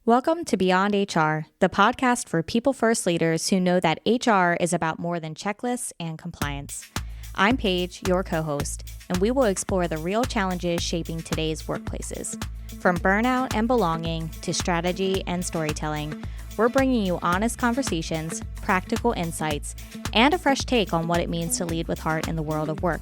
Welcome to Beyond HR, the podcast for people first leaders who know that HR is about more than checklists and compliance. I'm Paige, your co-host, and we will explore the real challenges shaping today's workplaces. From burnout and belonging to strategy and storytelling, we're bringing you honest conversations, practical insights, and a fresh take on what it means to lead with heart in the world of work.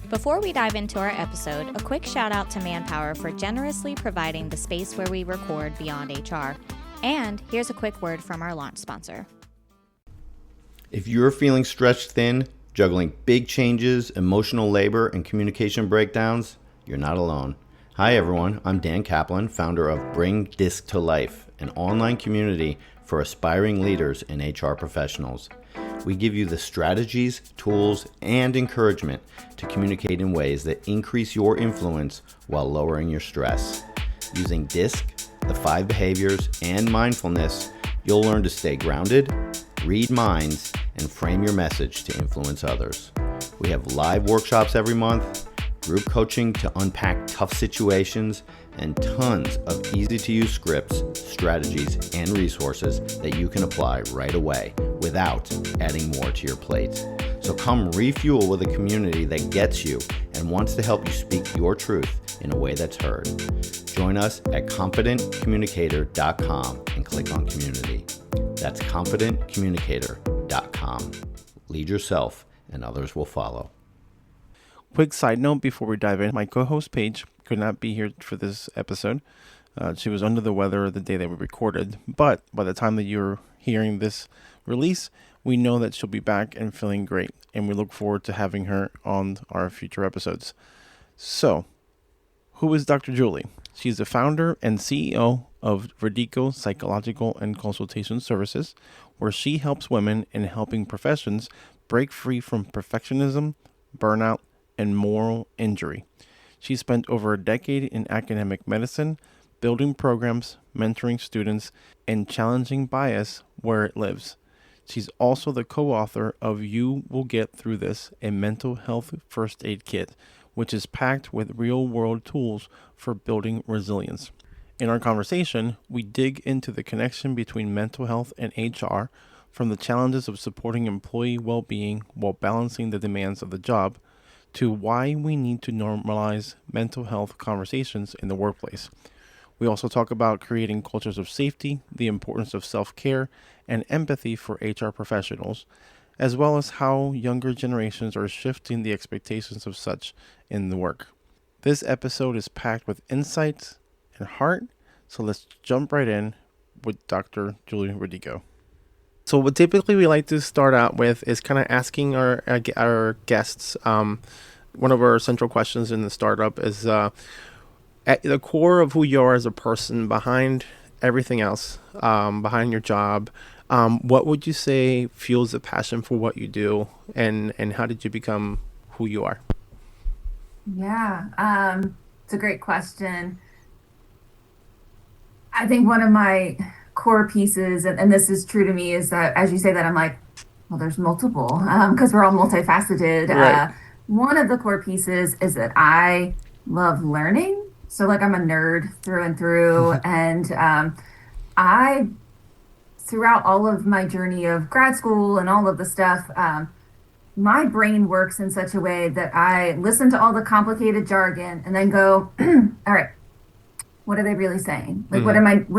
Before we dive into our episode, a quick shout out to Manpower for generously providing the space where we record Beyond HR. And here's a quick word from our launch sponsor. If you're feeling stretched thin, juggling big changes, emotional labor, and communication breakdowns, you're not alone. Hi everyone, I'm Dan Kaplan, founder of Bring Disc to Life, an online community for aspiring leaders and HR professionals. We give you the strategies, tools, and encouragement to communicate in ways that increase your influence while lowering your stress. Using DISC, the 5 behaviors, and mindfulness, you'll learn to stay grounded, read minds, and frame your message to influence others. We have live workshops every month, group coaching to unpack tough situations, and tons of easy-to-use scripts, strategies, and resources that you can apply right away without adding more to your plate. So come refuel with a community that gets you and wants to help you speak your truth in a way that's heard. Join us at confidentcommunicator.com and click on community. That's confidentcommunicator.com. Lead yourself and others will follow. Quick side note before we dive in, my co-host Paige could not be here for this episode. She was under the weather the day that we recorded, but by the time that you're hearing this release, we know that she'll be back and feeling great, and we look forward to having her on our future episodes. So, who is Dr. Julie? She's the founder and CEO of Radico Psychological and Consultation Services, where she helps women in helping professions break free from perfectionism, burnout, and moral injury. She spent over a decade in academic medicine, building programs, mentoring students, and challenging bias where it lives. She's also the co-author of You Will Get Through This, a mental health first aid kit, which is packed with real-world tools for building resilience. In our conversation, we dig into the connection between mental health and HR, from the challenges of supporting employee well-being while balancing the demands of the job, to why we need to normalize mental health conversations in the workplace. We also talk about creating cultures of safety, the importance of self-care, and empathy for HR professionals, as well as how younger generations are shifting the expectations of such in the work. This episode is packed with insights and heart, so let's jump right in with Dr. Julie Radico. So what typically we like to start out with is kind of asking our guests, one of our central questions in the startup is, at the core of who you are as a person, behind everything else, behind your job, what would you say fuels the passion for what you do, and how did you become who you are? Yeah, it's a great question. I think one of my core pieces, and this is true to me, is that as you say that, I'm like, well, there's multiple, because we're all multifaceted. Right. One of the core pieces is that I love learning. So like I'm a nerd through and through. And I, throughout all of my journey of grad school and all of the stuff, my brain works in such a way that I listen to all the complicated jargon and then go, all right, what are they really saying? Like, what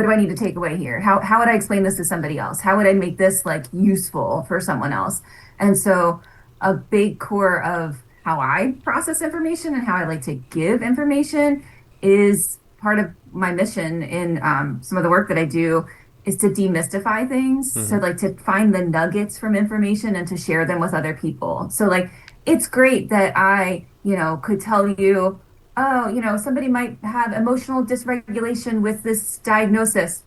do I need to take away here? How would I explain this to somebody else? How would I make this like useful for someone else? And so a big core of how I process information and how I like to give information is part of my mission in some of the work that I do is to demystify things. So like to find the nuggets from information and to share them with other people. So like, it's great that I, could tell you, oh, somebody might have emotional dysregulation with this diagnosis.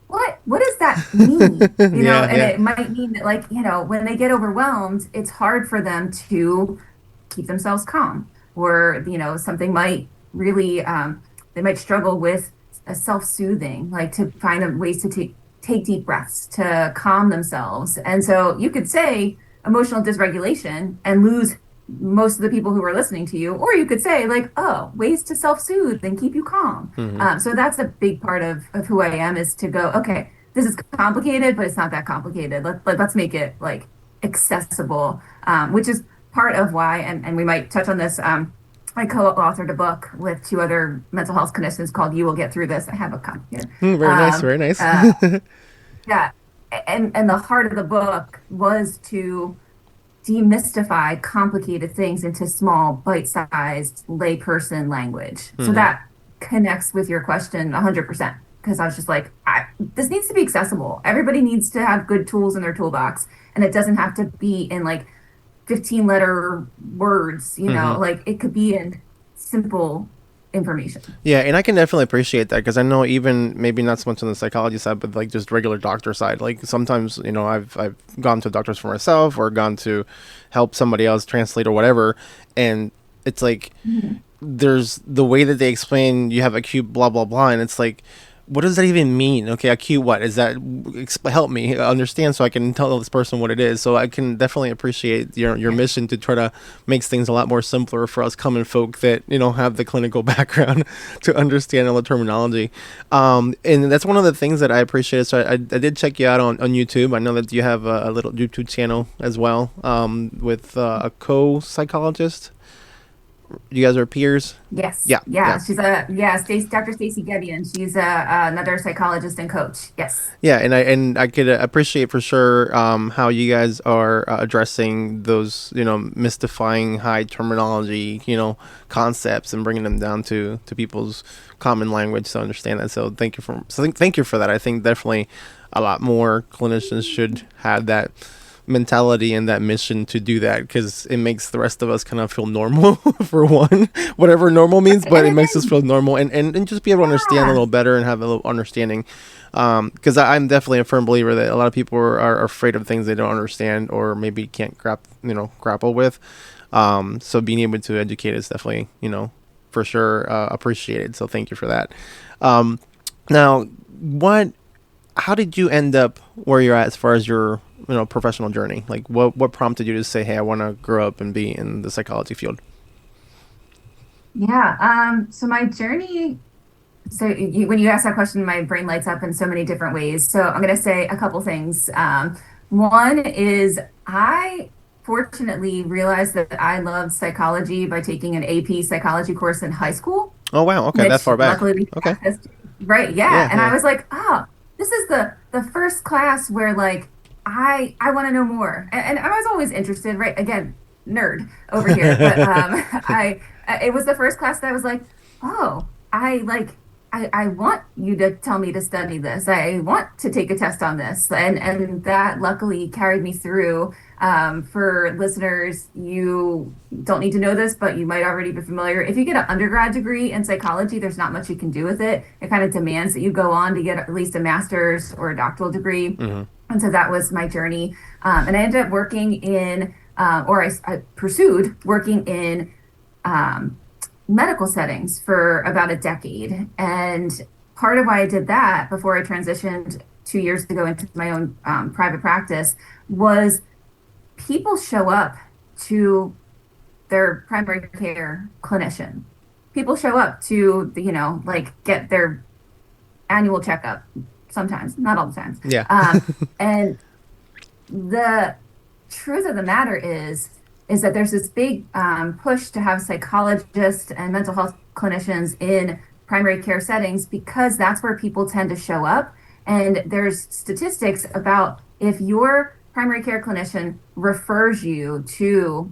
What does that mean? It might mean that like, when they get overwhelmed, it's hard for them to keep themselves calm, or, something might really, they might struggle with a self-soothing, like to find ways to take deep breaths to calm themselves. And so you could say emotional dysregulation and lose most of the people who are listening to you. Or you could say like, oh, ways to self-soothe and keep you calm. So that's a big part of who I am, is to go, okay, this is complicated, but it's not that complicated. Let's make it like accessible, which is part of why, and we might touch on this. I co-authored a book with two other mental health clinicians called "You Will Get Through This." I have a copy here. Very nice, very nice. Yeah, and the heart of the book was to demystify complicated things into small, bite-sized layperson language. So that connects with your question 100%. Because I was just like, this needs to be accessible. Everybody needs to have good tools in their toolbox, and it doesn't have to be in like 15-letter words. You know, like it could be in simple information. Yeah, and I can definitely appreciate that, because I know, even maybe not so much on the psychology side, but like just regular doctor side, like sometimes, you know, I've gone to doctors for myself, or gone to help somebody else translate or whatever, and it's like there's the way that they explain, you have acute blah blah blah, and it's like, what does that even mean? Okay, acute what is that? Help me understand so I can tell this person what it is. So I can definitely appreciate your mission to try to make things a lot more simpler for us common folk that, you know, have the clinical background to understand all the terminology. And that's one of the things that I appreciate. So I did check you out on YouTube. I know that you have a little YouTube channel as well, with a co-psychologist. You guys are peers? Yes. Yeah. She's Dr. Stacey Gebian. She's another psychologist and coach. Yes. Yeah, and I could appreciate for sure how you guys are addressing those, you know, mystifying high terminology, you know, concepts, and bringing them down to people's common language to understand that. So thank you for that. I think definitely a lot more clinicians should have that mentality and that mission to do that, because it makes the rest of us kind of feel normal for one, whatever normal means, but it makes us feel normal, and just be able to understand a little better and have a little understanding, because I'm definitely a firm believer that a lot of people are afraid of things they don't understand, or maybe can't grapple with, so being able to educate is definitely, you know, for sure appreciated. So thank you for that. Now, how did you end up where you're at as far as your, you know, professional journey? Like what prompted you to say, hey, I want to grow up and be in the psychology field? So my journey, when you ask that question, my brain lights up in so many different ways. So I'm going to say a couple things. One is, I fortunately realized that I loved psychology by taking an AP psychology course in high school. Oh, wow. Okay. That far back. Okay. Right. Yeah. And I was like, oh, this is the first class where like, I want to know more. And I was always interested, right? Again, nerd over here. But it was the first class that I was like, oh, I want you to tell me to study this. I want to take a test on this. And that luckily carried me through. For listeners, you don't need to know this, but you might already be familiar. If you get an undergrad degree in psychology, there's not much you can do with it. It kind of demands that you go on to get at least a master's or a doctoral degree. And so that was my journey. And I ended up working in, I pursued working in medical settings for about a decade. And part of why I did that before I transitioned 2 years ago into my own private practice was people show up to their primary care clinician. People show up to, get their annual checkup. Sometimes, not all the time. Yeah. And the truth of the matter is that there's this big push to have psychologists and mental health clinicians in primary care settings, because that's where people tend to show up. And there's statistics about, if your primary care clinician refers you to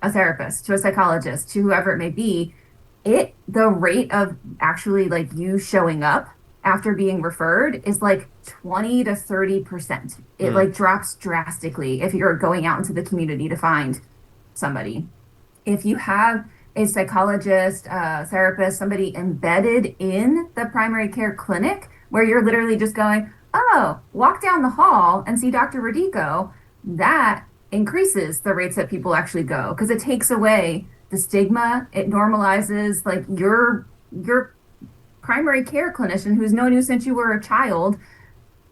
a therapist, to a psychologist, to whoever it may be, the rate of actually like you showing up after being referred is like 20 to 30%. It like drops drastically if you're going out into the community to find somebody. If you have a psychologist, therapist, somebody embedded in the primary care clinic where you're literally just going, oh, walk down the hall and see Dr. Radico, that increases the rates that people actually go, because it takes away the stigma. It normalizes like your primary care clinician who's known you since you were a child,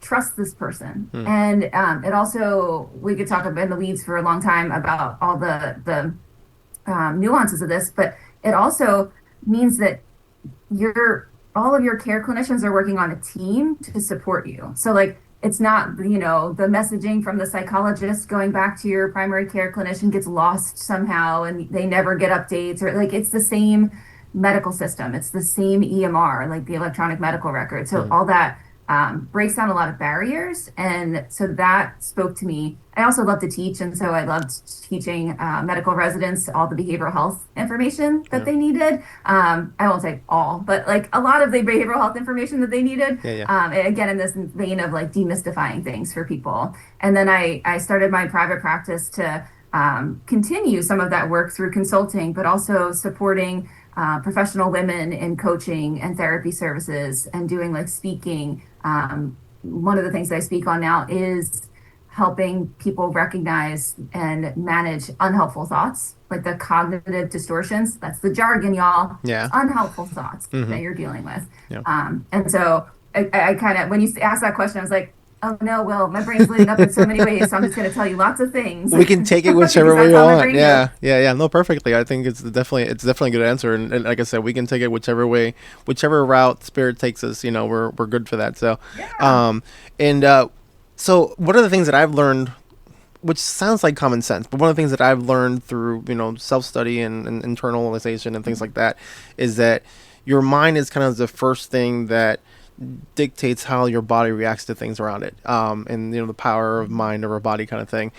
trust this person. And it also, we could talk about in the weeds for a long time about all the nuances of this, but it also means that all of your care clinicians are working on a team to support you. So like it's not, the messaging from the psychologist going back to your primary care clinician gets lost somehow and they never get updates, or like it's the same medical system. It's the same EMR, like the electronic medical record. So all that breaks down a lot of barriers. And so that spoke to me. I also love to teach. And so I loved teaching medical residents all the behavioral health information that they needed. I won't say all, but like a lot of the behavioral health information that they needed. Again, in this vein of like demystifying things for people. And then I started my private practice to continue some of that work through consulting, but also supporting professional women in coaching and therapy services and doing like speaking. One of the things that I speak on now is helping people recognize and manage unhelpful thoughts, like the cognitive distortions. That's the jargon, y'all. Yeah. Unhelpful thoughts that you're dealing with. Yeah. And so I kind of, when you asked that question, I was like, oh no, well, my brain's lit up in so many ways, so I'm just going to tell you lots of things. We can take it whichever way you want. Yeah. No, perfectly. I think it's definitely a good answer, and like I said, we can take it whichever route spirit takes us. We're good for that. So, so one of the things that I've learned, which sounds like common sense, but one of the things that I've learned through self-study and internalization and things like that is that your mind is kind of the first thing that dictates how your body reacts to things around it, and the power of mind over body kind of thing.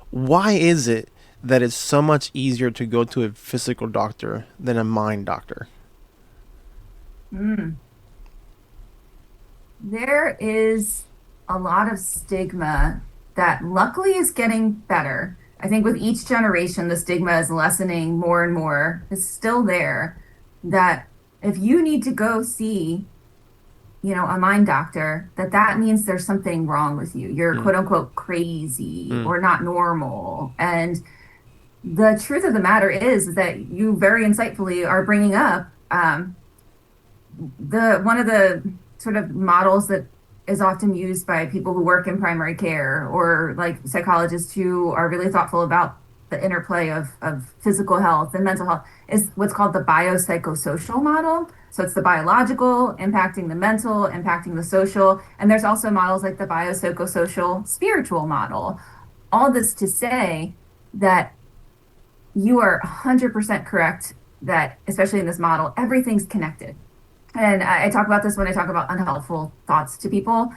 Why is it that it's so much easier to go to a physical doctor than a mind doctor? There is a lot of stigma that luckily is getting better. I think with each generation, the stigma is lessening more and more. It's still there, that if you need to go see a mind doctor, that means there's something wrong with you. You're quote unquote crazy or not normal. And the truth of the matter is that you very insightfully are bringing up one of the sort of models that is often used by people who work in primary care or like psychologists who are really thoughtful about the interplay of physical health and mental health, is what's called the biopsychosocial model. So it's the biological impacting the mental, impacting the social. And there's also models like the biopsychosocial spiritual model. All this to say that you are 100% correct that, especially in this model, everything's connected. And I talk about this when I talk about unhelpful thoughts to people.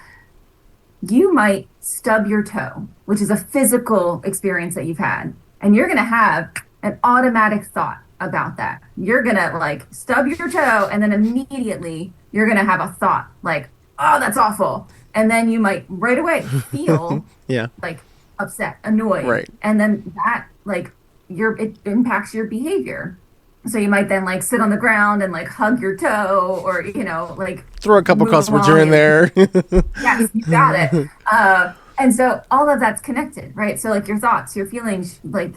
You might stub your toe, which is a physical experience that you've had, and you're going to have an automatic thought about that. You're going to like stub your toe, and then immediately you're going to have a thought like, oh, that's awful. And then you might right away feel like upset, annoyed. Right. And then that like it impacts your behavior. So you might then like sit on the ground and like hug your toe, or like throw a couple cuss words here and there. Yes, you got it. And so all of that's connected, right? So like your thoughts, your feelings, like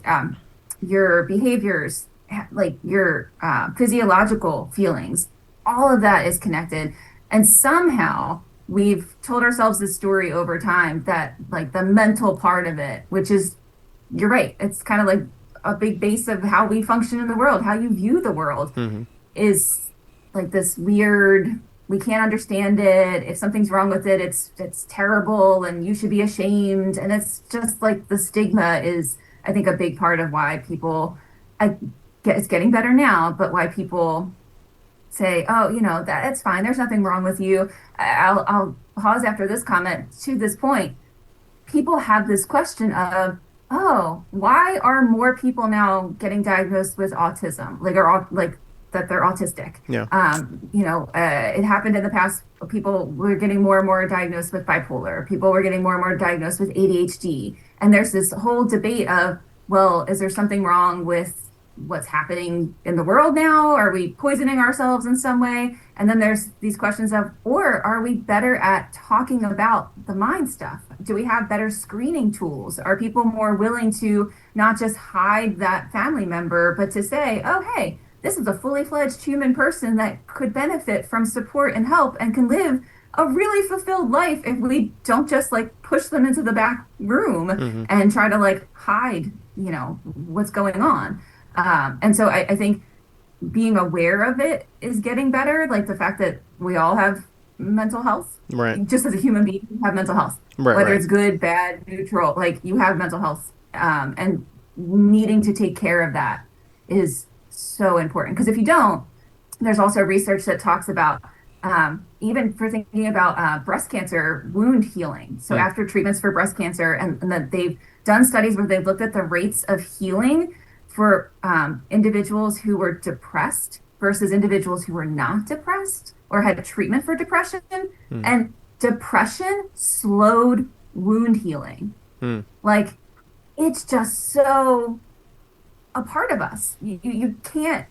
your behaviors, like your physiological feelings, all of that is connected. And somehow we've told ourselves this story over time that like the mental part of it, which is, you're right, it's kind of like a big base of how we function in the world, how you view the world, is like this weird, we can't understand it. If something's wrong with it, it's terrible and you should be ashamed. And it's just like the stigma is, I think, a big part of why people, it's getting better now, but why people say, oh, that's fine, there's nothing wrong with you. I'll pause after this comment. To this point, people have this question of, oh, why are more people now getting diagnosed with autism, like that they're autistic? Yeah. It happened in the past. People were getting more and more diagnosed with bipolar. People were getting more and more diagnosed with ADHD. And there's this whole debate of, well, is there something wrong with what's happening in the world now? Are we poisoning ourselves in some way? And then there's these questions of, or are we better at talking about the mind stuff? Do we have better screening tools? Are people more willing to not just hide that family member, but to say, oh, hey, this is a fully fledged human person that could benefit from support and help and can live a really fulfilled life if we don't just like push them into the back room and try to like hide, what's going on. And so I think being aware of it is getting better. Like the fact that we all have mental health, Right. just as a human being, you have mental health, Right. whether Right. it's good, bad, neutral, like you have mental health. And needing to take care of that is so important. Because if you don't, there's also research that talks about even for thinking about breast cancer wound healing. So Mm. after treatments for breast cancer, and that they've done studies where they've looked at the rates of healing for individuals who were depressed versus individuals who were not depressed or had treatment for depression. Mm. And depression slowed wound healing. Mm. Like it's just so a part of us. You can't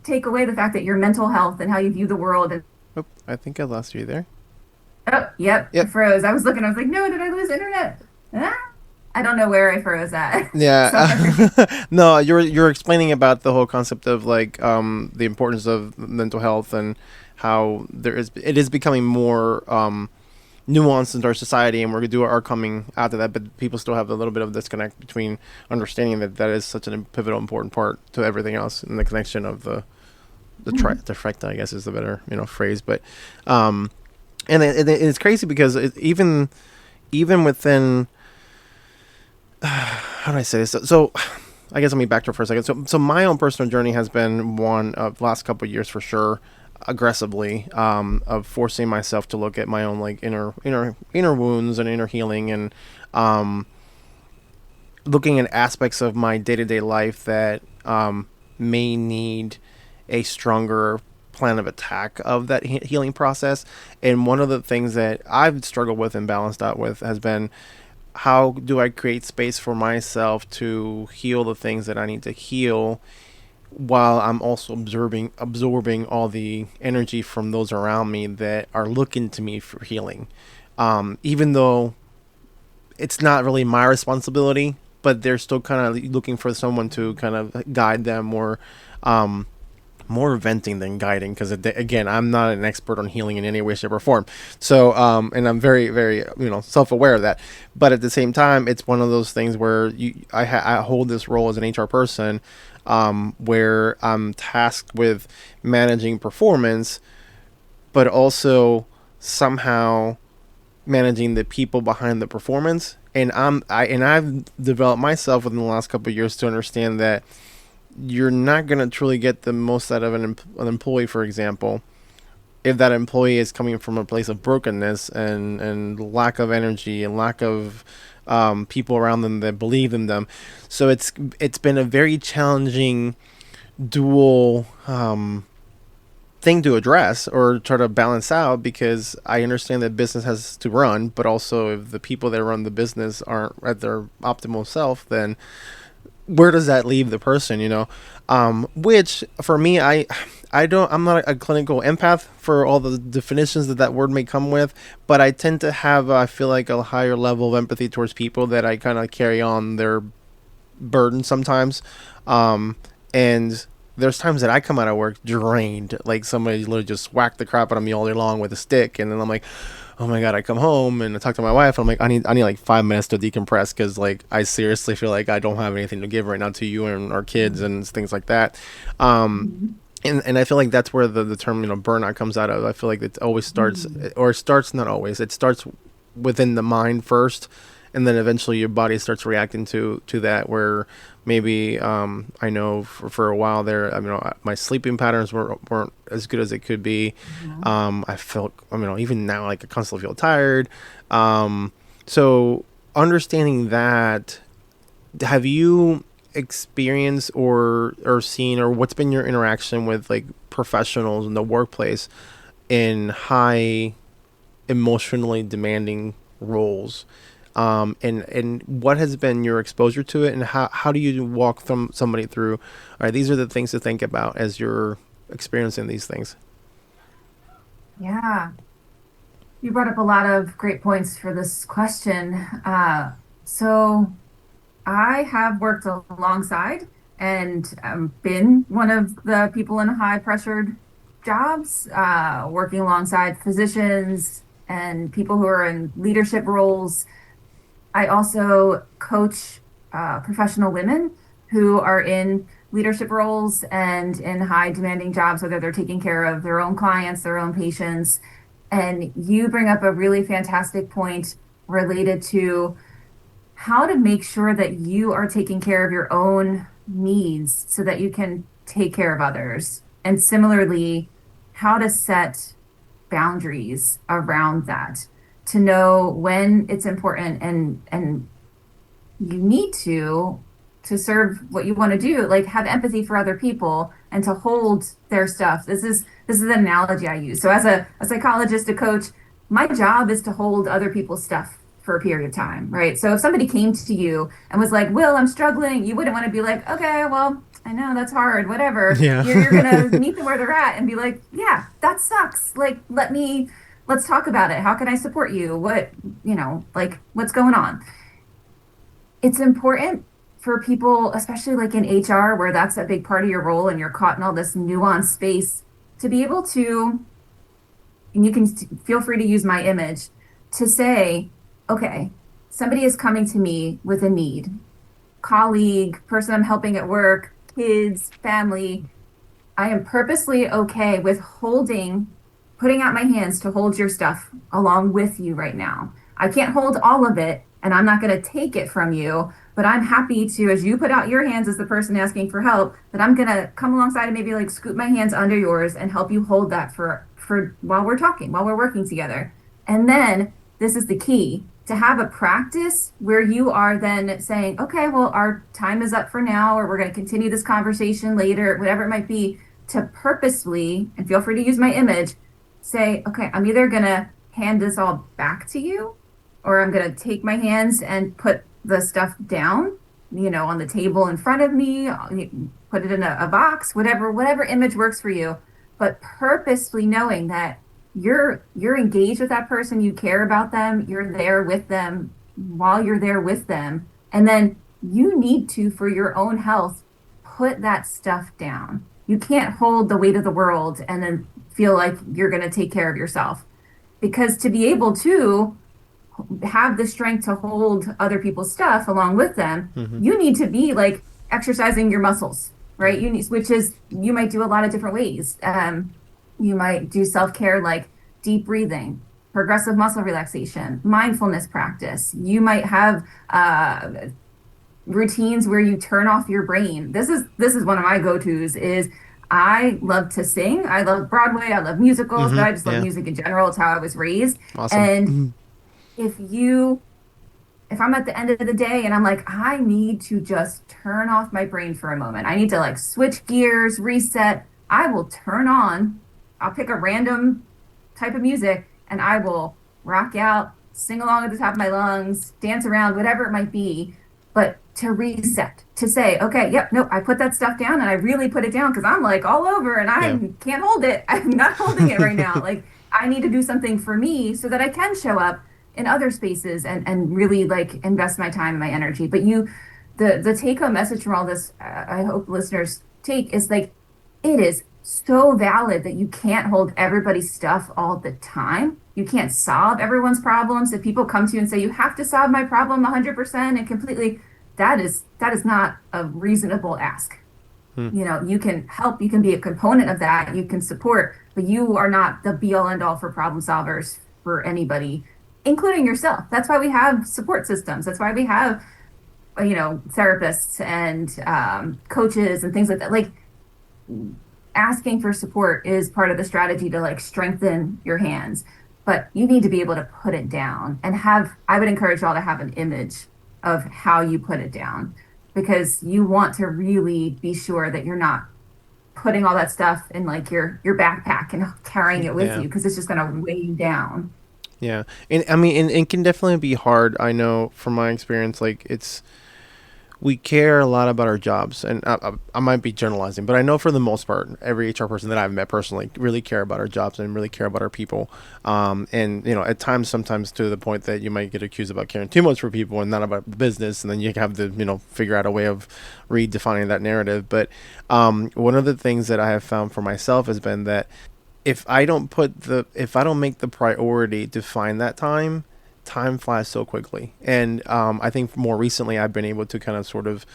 take away the fact that your mental health and how you view the world. And Oh, I think I lost you there. oh, yep, I Yep. froze. I was looking. I was like, no, did I lose internet? Ah, I don't know where I froze at. Sorry. Yeah. No, you're explaining about the whole concept of like the importance of mental health and how it is becoming more nuanced in our society, and are coming out of that, but people still have a little bit of disconnect between understanding that that is such a pivotal important part to everything else, and the connection of the trifecta, I guess is the better phrase. But and it's crazy because even within how do I say this? So I guess let me backtrack for a second. So my own personal journey has been one of the last couple of years for sure, aggressively, of forcing myself to look at my own like inner wounds and inner healing, and looking at aspects of my day-to-day life that may need a stronger plan of attack of that healing process. And one of the things that I've struggled with and balanced out with has been, how do I create space for myself to heal the things that I need to heal, while I'm also absorbing all the energy from those around me that are looking to me for healing, even though it's not really my responsibility, but they're still kind of looking for someone to kind of guide them, or more venting than guiding, because again, I'm not an expert on healing in any way, shape, or form. So and I'm very, very self-aware of that. But at the same time, it's one of those things where I hold this role as an HR person, where I'm tasked with managing performance, but also somehow managing the people behind the performance. And I've developed myself within the last couple of years to understand that you're not going to truly get the most out of an employee, for example, if that employee is coming from a place of brokenness and lack of energy and lack of people around them that believe in them. So it's been a very challenging dual thing to address or try to balance out, because I understand that business has to run, but also if the people that run the business aren't at their optimal self, then where does that leave the person, which for me, I'm not a clinical empath for all the definitions that word may come with, but I tend to have, I feel like, a higher level of empathy towards people that I kind of carry on their burden sometimes. And there's times that I come out of work drained, like somebody literally just whacked the crap out of me all day long with a stick, and then I'm like, oh my god, I come home and I talk to my wife, and I'm like, I need like 5 minutes to decompress, because like I seriously feel like I don't have anything to give right now to you and our kids and things like that. And I feel like that's where the term burnout comes out of. I feel like it always starts, or it starts, not always, it starts within the mind first, and then eventually your body starts reacting to that, where maybe I know for a while there, my sleeping patterns weren't as good as it could be. I felt, even now, like I constantly feel tired. So understanding that, have you experienced or seen, or what's been your interaction with like professionals in the workplace in high emotionally demanding roles? And what has been your exposure to it, and how do you walk somebody through, all right, these are the things to think about as you're experiencing these things? Yeah, you brought up a lot of great points for this question. So I have worked alongside and been one of the people in high pressured jobs, working alongside physicians and people who are in leadership roles. I also coach professional women who are in leadership roles and in high demanding jobs, whether they're taking care of their own clients, their own patients. And you bring up a really fantastic point related to how to make sure that you are taking care of your own needs so that you can take care of others. And similarly, how to set boundaries around that, to know when it's important and you need to serve what you want to do, like have empathy for other people and to hold their stuff. This is an analogy I use. So as a psychologist, a coach, my job is to hold other people's stuff for a period of time, right? So if somebody came to you and was like, Will, I'm struggling, you wouldn't want to be like, okay, well, I know that's hard, whatever. Yeah. You're going to meet them where they're at and be like, yeah, that sucks. Like, let's talk about it. How can I support you? What, like what's going on? It's important for people, especially like in HR, where that's a big part of your role and you're caught in all this nuanced space, to be able to, and you can feel free to use my image, to say, okay, somebody is coming to me with a need, colleague, person I'm helping at work, kids, family. I am purposely okay with putting out my hands to hold your stuff along with you right now. I can't hold all of it, and I'm not going to take it from you, but I'm happy to, as you put out your hands as the person asking for help, that I'm going to come alongside and maybe like scoop my hands under yours and help you hold that for while we're talking, while we're working together. And then this is the key, to have a practice where you are then saying, okay, well, our time is up for now, or we're going to continue this conversation later, whatever it might be, to purposefully, and feel free to use my image, say, okay, I'm either going to hand this all back to you, or I'm going to take my hands and put the stuff down, on the table in front of me, put it in a box, whatever image works for you, but purposefully knowing that you're engaged with that person, you care about them, you're there with them while you're there with them. And then you need to, for your own health, put that stuff down. You can't hold the weight of the world and then feel like you're going to take care of yourself. Because to be able to have the strength to hold other people's stuff along with them, you need to be like exercising your muscles, right? You might do a lot of different ways. You might do self-care like deep breathing, progressive muscle relaxation, mindfulness practice. You might have routines where you turn off your brain. This is one of my go-tos. Is I love to sing. I love Broadway. I love musicals, but I just love music in general. It's how I was raised. Awesome. And if I'm at the end of the day and I'm like, I need to just turn off my brain for a moment, I need to like switch gears, reset, I'll pick a random type of music and I will rock out, sing along at the top of my lungs, dance around, whatever it might be, but to reset, to say, okay, yep, nope, I put that stuff down and I really put it down because I'm like all over and I can't hold it. I'm not holding it right now. Like I need to do something for me so that I can show up in other spaces and really like invest my time and my energy. But the take home message from all this, I hope listeners take, is like, it is so valid that you can't hold everybody's stuff all the time. You can't solve everyone's problems. If people come to you and say, you have to solve my problem 100% and completely, that is not a reasonable ask. You can help, you can be a component of that, you can support, but you are not the be all end all for problem solvers for anybody, including yourself. That's why we have support systems. That's why we have, therapists and coaches and things like that. Like, asking for support is part of the strategy to like strengthen your hands, but you need to be able to put it down and I would encourage y'all to have an image of how you put it down, because you want to really be sure that you're not putting all that stuff in like your backpack and carrying it with you, because it's just going to weigh you down. Yeah. And I mean, it can definitely be hard. I know from my experience, like we care a lot about our jobs, and I might be generalizing, but I know for the most part, every HR person that I've met personally really care about our jobs and really care about our people. And at times, sometimes to the point that you might get accused about caring too much for people and not about business, and then you have to figure out a way of redefining that narrative. But one of the things that I have found for myself has been that if I don't make the priority to find that time, then I feel like I'm not doing enough. And I know that sounds crazy, but I feel like if I don't make the priority to find that time, time flies so quickly. And I think more recently I've been able to kind of sort of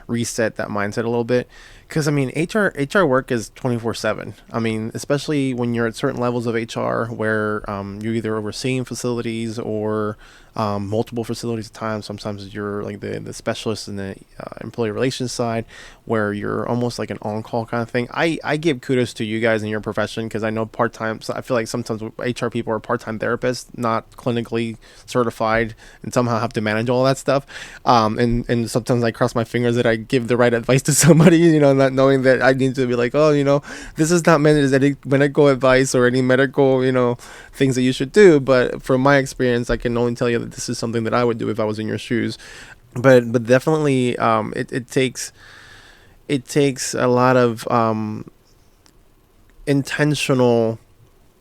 reset that mindset a little bit. Because I mean, HR work is 24/7. I mean, especially when you're at certain levels of HR where you're either overseeing facilities or multiple facilities at a time. Sometimes you're like the specialist in the employee relations side, where you're almost like an on-call kind of thing. I give kudos to you guys in your profession, because I know part-time, so I feel like sometimes HR people are part-time therapists, not clinically certified, and somehow have to manage all that stuff. And sometimes I cross my fingers that I give the right advice to somebody, not knowing that I need to be like, oh, this is not meant as any medical advice or any medical, things that you should do. But from my experience, I can only tell you that this is something that I would do if I was in your shoes. But definitely, it takes a lot of intentional,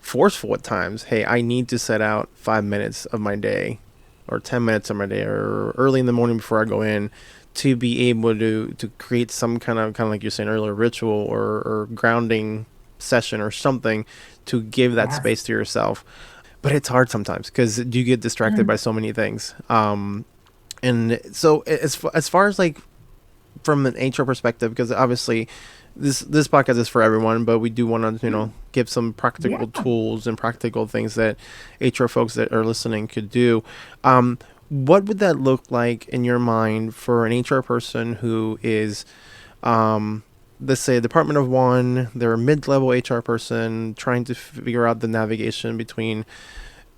forceful at times. Hey, I need to set out 5 minutes of my day, or 10 minutes of my day, or early in the morning before I go in, to be able to create some kind of like you're saying earlier, ritual or grounding session or something to give that space to yourself. But it's hard sometimes because you get distracted by so many things. And so as far as like from an HR perspective, because obviously this podcast is for everyone, but we do want to give some practical tools and practical things that HR folks that are listening could do. What would that look like in your mind for an HR person who is, let's say, a department of one, they're a mid-level HR person trying to figure out the navigation between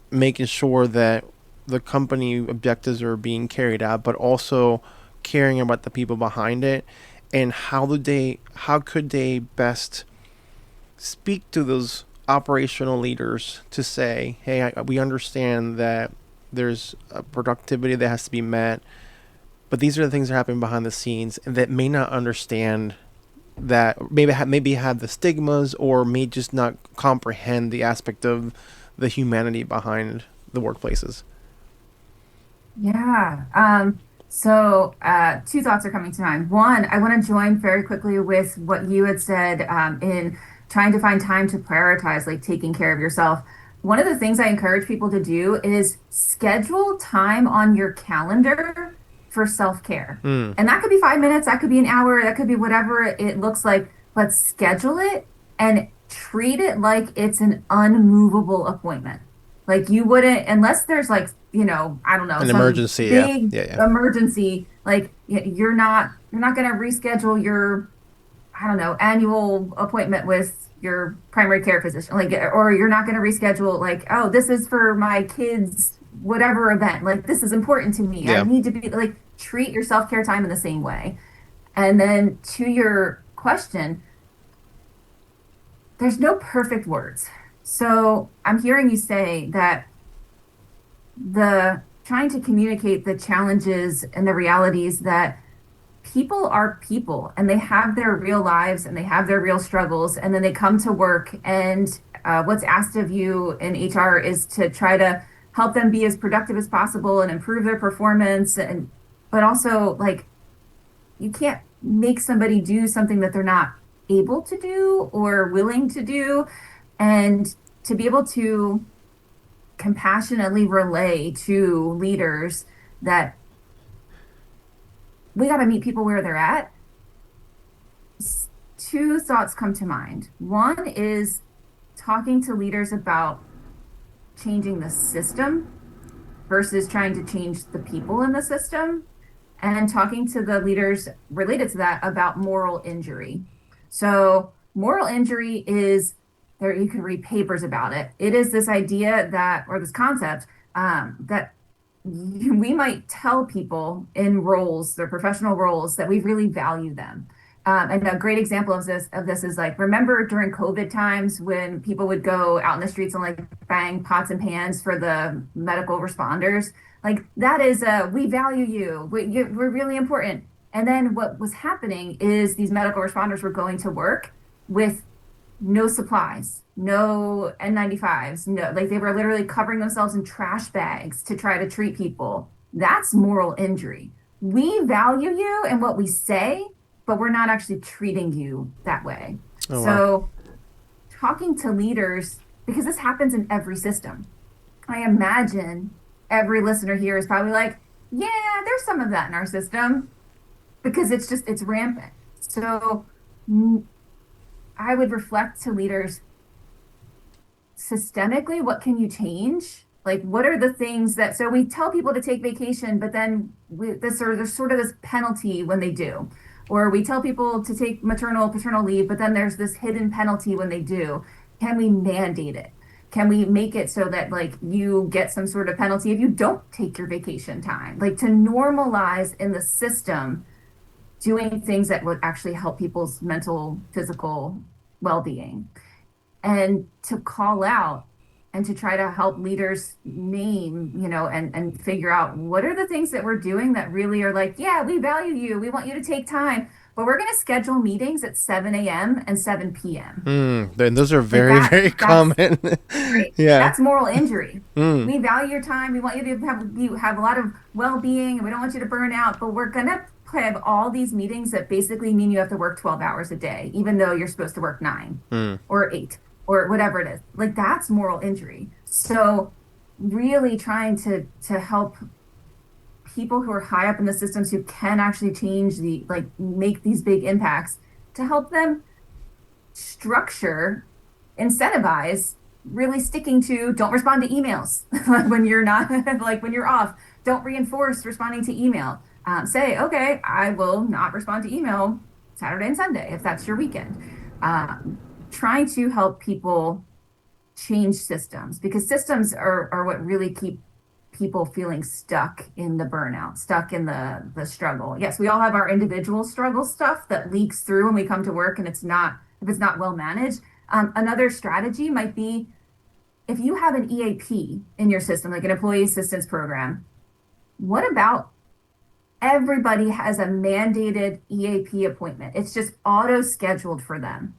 making sure that the company objectives are being carried out, but also caring about the people behind it, and how could they best speak to those operational leaders to say, hey, we understand that there's a productivity that has to be met, but these are the things that are happening behind the scenes, and that may not understand that, maybe have the stigmas, or may just not comprehend the aspect of the humanity behind the workplaces. Yeah. So two thoughts are coming to mind. One, I want to join very quickly with what you had said in trying to find time to prioritize, like taking care of yourself. One of the things I encourage people to do is schedule time on your calendar for self-care. And that could be 5 minutes, that could be an hour, that could be whatever it looks like, but schedule it and treat it like it's an unmovable appointment. Like you wouldn't, unless there's like, I don't know, an some emergency, big emergency, like you're not going to reschedule your, I don't know, annual appointment with your primary care physician, like, or you're not going to reschedule like, oh, this is for my kids, whatever event, like this is important to me. I need to be like, treat your self-care time in the same way. And then to your question, there's no perfect words. So I'm hearing you say that the trying to communicate the challenges and the realities that people are people, and they have their real lives and they have their real struggles, and then they come to work, and what's asked of you in HR is to try to help them be as productive as possible and improve their performance. But also, like, you can't make somebody do something that they're not able to do or willing to do. And to be able to compassionately relay to leaders that we got to meet people where they're at. Two thoughts come to mind. One is talking to leaders about changing the system versus trying to change the people in the system, and talking to the leaders related to that about moral injury. So moral injury is, there, you can read papers about it. It is this idea that, or this concept, that we might tell people in roles, their professional roles, that we really value them. And a great example of this is like, remember during COVID times when people would go out in the streets and like bang pots and pans for the medical responders? Like that is we value you. We're really important. And then what was happening is these medical responders were going to work with no supplies, no N95s, no, like they were literally covering themselves in trash bags to try to treat people. That's moral injury. We value you and what we say, but we're not actually treating you that way. Oh, so talking to leaders, because this happens in every system. I imagine every listener here is probably like, yeah, there's some of that in our system because it's rampant. So I would reflect to leaders systemically, what can you change? Like, what are the things that, so we tell people to take vacation, but then there's sort of this penalty when they do. Or we tell people to take paternal leave, but then there's this hidden penalty when they do. Can we mandate it? Can we make it so that like you get some sort of penalty if you don't take your vacation time? Like to normalize in the system doing things that would actually help people's mental, physical well-being and to call out and to try to help leaders name, and figure out what are the things that we're doing that really are like, yeah, we value you. We want you to take time, but we're going to schedule meetings at 7 a.m. and 7 p.m. Then those are Like very, very common. right. Yeah. That's moral injury. We value your time. We want you to have a lot of well-being and we don't want you to burn out, but we're going to have all these meetings that basically mean you have to work 12 hours a day, even though you're supposed to work 9 or 8 or whatever it is. Like that's moral injury. So really trying to help people who are high up in the systems who can actually change make these big impacts to help them structure, incentivize really sticking to don't respond to emails when you're not like when you're off, don't reinforce responding to email. Say, okay, I will not respond to email Saturday and Sunday if that's your weekend. Trying to help people change systems because systems are what really keep people feeling stuck in the burnout, stuck in the struggle. Yes, we all have our individual struggle stuff that leaks through when we come to work and if it's not well managed. Another strategy might be if you have an EAP in your system, like an employee assistance program, what about everybody has a mandated EAP appointment? It's just auto scheduled for them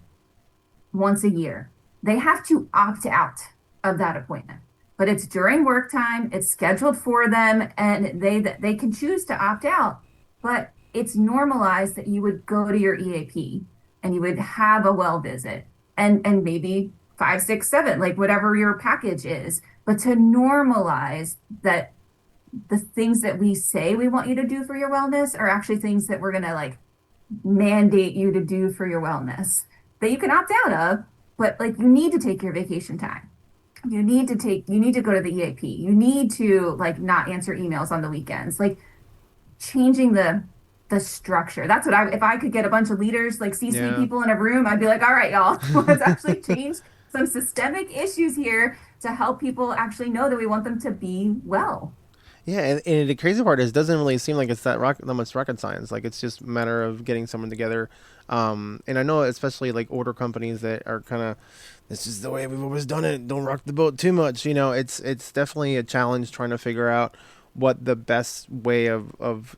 once a year. They have to opt out of that appointment, but it's during work time, it's scheduled for them, and they can choose to opt out, but it's normalized that you would go to your EAP and you would have a well visit and maybe 5, 6, 7, like whatever your package is, but to normalize that the things that we say we want you to do for your wellness are actually things that we're going to like mandate you to do for your wellness that you can opt out of, but like you need to take your vacation time. You need to go to the EAP. You need to like not answer emails on the weekends, like changing the structure. That's what if I could get a bunch of leaders, like C-suite people in a room, I'd be like, all right, y'all, let's actually change some systemic issues here to help people actually know that we want them to be well. Yeah, and the crazy part is, it doesn't really seem like it's that much rocket science. Like it's just a matter of getting someone together. And I know, especially like older companies that are kind of, this is the way we've always done it. Don't rock the boat too much. It's definitely a challenge trying to figure out what the best way of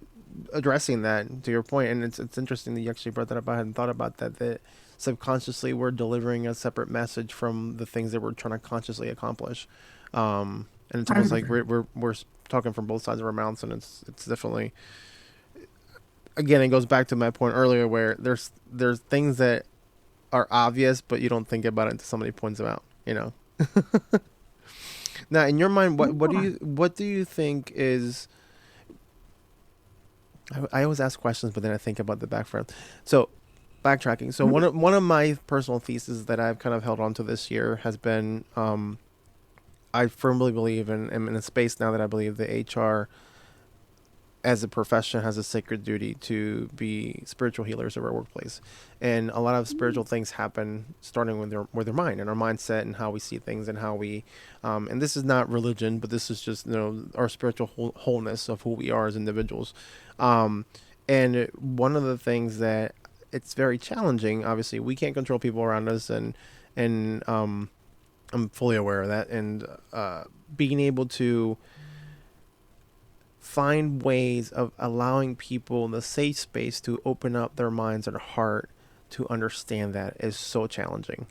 addressing that. To your point, and it's interesting that you actually brought that up. I hadn't thought about that. That subconsciously we're delivering a separate message from the things that we're trying to consciously accomplish. And it's almost like we're talking from both sides of our mouths, and it's definitely, again, it goes back to my point earlier where there's things that are obvious but you don't think about it until somebody points them out. Now, in your mind, what do you think is, I always ask questions but then I think about the background. So backtracking, so one of my personal theses that I've kind of held on to this year has been, I firmly believe, and am in a space now that I believe that HR as a profession has a sacred duty to be spiritual healers of our workplace. And a lot of spiritual things happen starting with their mind and our mindset and how we see things and how we, and this is not religion, but this is just, our spiritual wholeness of who we are as individuals. And one of the things that it's very challenging, obviously we can't control people around us, and I'm fully aware of that, and being able to find ways of allowing people in the safe space to open up their minds and heart to understand that is so challenging.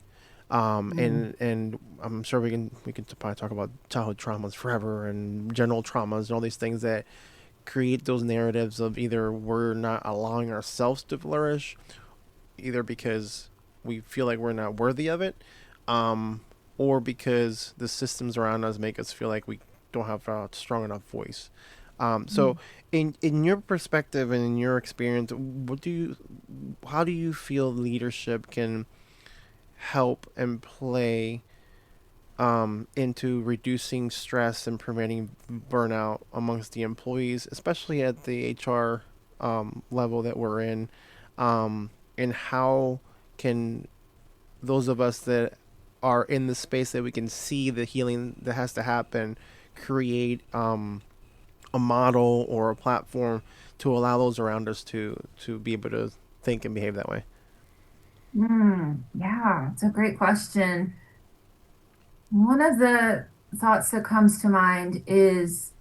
And I'm sure we can probably talk about childhood traumas forever and general traumas and all these things that create those narratives of either we're not allowing ourselves to flourish, either because we feel like we're not worthy of it, or because the systems around us make us feel like we don't have a strong enough voice. So in your perspective and in your experience, how do you feel leadership can help and play into reducing stress and preventing burnout amongst the employees, especially at the HR level that we're in? And how can those of us that are in the space that we can see the healing that has to happen create a model or a platform to allow those around us to be able to think and behave that way? Yeah, it's a great question. One of the thoughts that comes to mind is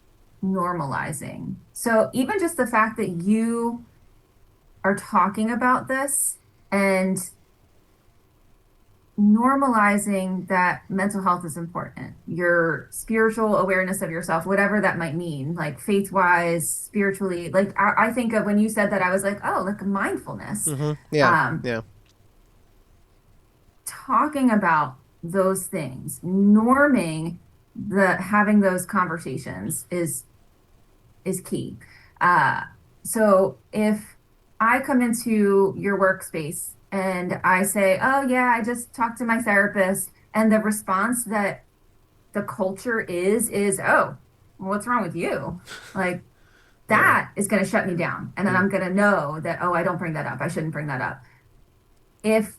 normalizing. So even just the fact that you are talking about this and normalizing that mental health is important, your spiritual awareness of yourself, whatever that might mean, like faith wise, spiritually. Like I think of when you said that, I was like, oh, like mindfulness. Yeah, Um, yeah, Talking about those things, norming the having those conversations is key. Uh, so if I come into your workspace and I say, "Oh yeah, I just talked to my therapist," and the response that the culture is, "Oh, what's wrong with you?" Like yeah, that is going to shut me down, and then I'm going to know that, oh, I don't bring that up. I shouldn't bring that up. If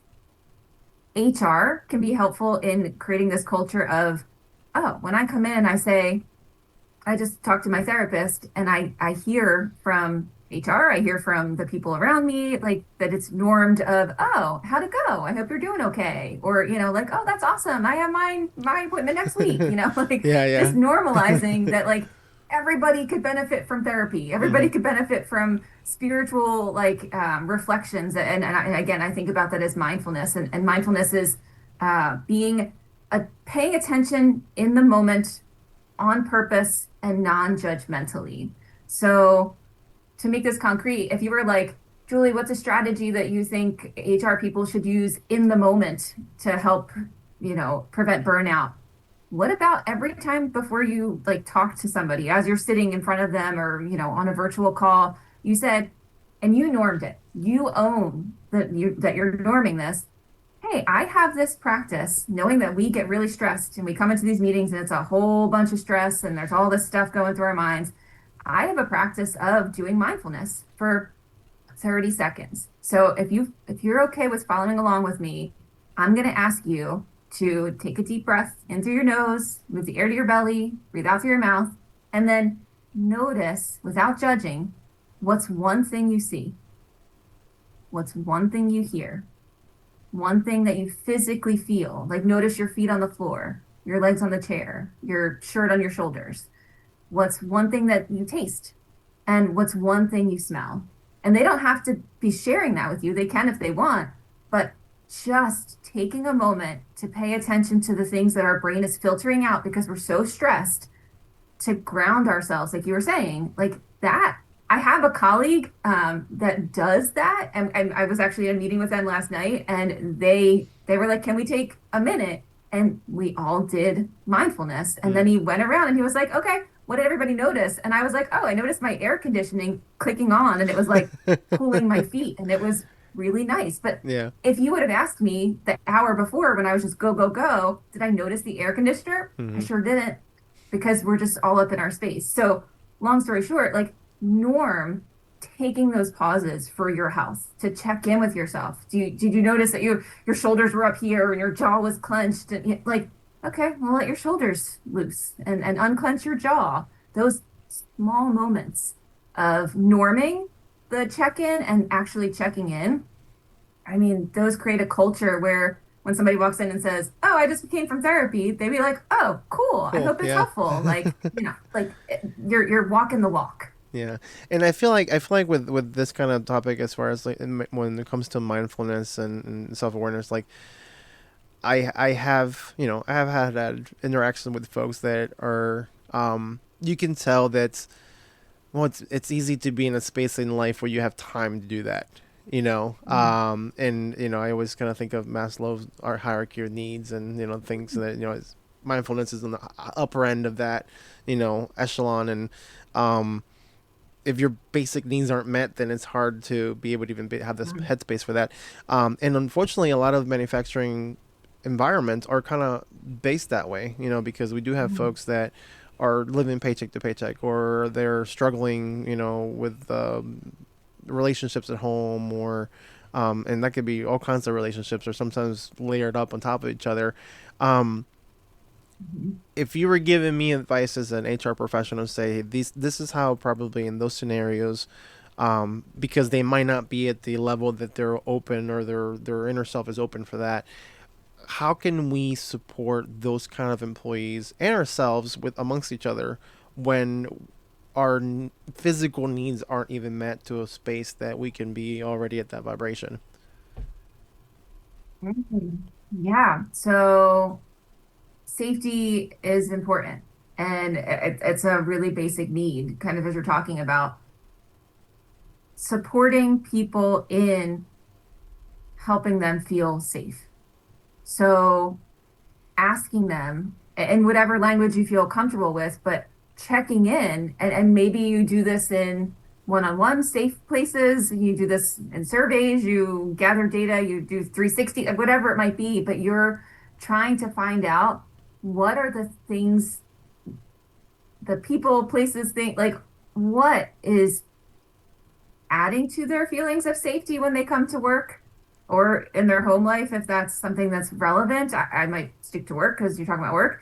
HR can be helpful in creating this culture of, oh, when I come in and I say, I just talked to my therapist and I hear from HR, I hear from the people around me, like that it's normed of, oh, how'd it go? I hope you're doing okay. Or, like, oh, that's awesome. I have my appointment next week, like yeah, just yeah. normalizing that like everybody could benefit from therapy. Everybody could benefit from spiritual like reflections. And again, I think about that as mindfulness. And mindfulness is being paying attention in the moment on purpose and non-judgmentally. So to make this concrete, if you were like, Julie, what's a strategy that you think HR people should use in the moment to help, prevent burnout? What about every time before you like talk to somebody as you're sitting in front of them or, on a virtual call, you said, and you normed it. You own that you're norming this. Hey, I have this practice knowing that we get really stressed and we come into these meetings and it's a whole bunch of stress and there's all this stuff going through our minds. I have a practice of doing mindfulness for 30 seconds. So if you're okay with following along with me, I'm going to ask you to take a deep breath in through your nose, move the air to your belly, breathe out through your mouth, and then notice without judging what's one thing you see, what's one thing you hear, one thing that you physically feel. Like notice your feet on the floor, your legs on the chair, your shirt on your shoulders. What's one thing that you taste? And what's one thing you smell? And they don't have to be sharing that with you. They can if they want, but just taking a moment to pay attention to the things that our brain is filtering out because we're so stressed, to ground ourselves, like you were saying, like that. I have a colleague that does that, and I was actually in a meeting with them last night, and they were like, "Can we take a minute?" And we all did mindfulness, and then he went around and he was like, "Okay, what did everybody notice?" And I was like, "Oh, I noticed my air conditioning clicking on, and it was like cooling my feet, and it was really nice." But Yeah. if you would have asked me the hour before when I was just go go go, did I notice the air conditioner? I sure didn't, because we're just all up in our space. So long story short, like norm taking those pauses for your health to check in with yourself. Did you notice that your shoulders were up here and your jaw was clenched, and like, okay, well, let your shoulders loose and unclench your jaw. Those small moments of norming the check-in and actually checking in, I mean, those create a culture where when somebody walks in and says, "Oh, I just came from therapy," they'd be like, "Oh, cool. I Cool. hope it's Yeah. helpful." Like, like you're walking the walk. Yeah, and I feel like with this kind of topic, as far as like when it comes to mindfulness and self awareness, like I have I have had that interaction with folks that are you can tell that it's easy to be in a space in life where you have time to do that. And I always kind of think of Maslow's hierarchy of needs, and things that mindfulness is on the upper end of that, echelon. And if your basic needs aren't met, then it's hard to be able to even have this headspace for that. And unfortunately, a lot of manufacturing environments are kind of based that way, because we do have folks that are living paycheck to paycheck, or they're struggling, with relationships at home, or and that could be all kinds of relationships, or sometimes layered up on top of each other. If you were giving me advice as an HR professional, say this is how probably in those scenarios, because they might not be at the level that they're open, or their inner self is open for that. How can we support those kind of employees and ourselves with amongst each other when our physical needs aren't even met to a space that we can be already at that vibration? Yeah. So safety is important, and it's a really basic need, kind of as you're talking about supporting people in helping them feel safe. So asking them in whatever language you feel comfortable with, but checking in, and maybe you do this in one-on-one safe places, you do this in surveys, you gather data, you do 360, whatever it might be, but you're trying to find out what are the things, the people, places, think, like what is adding to their feelings of safety when they come to work or in their home life. If that's something that's relevant, I might stick to work because you're talking about work.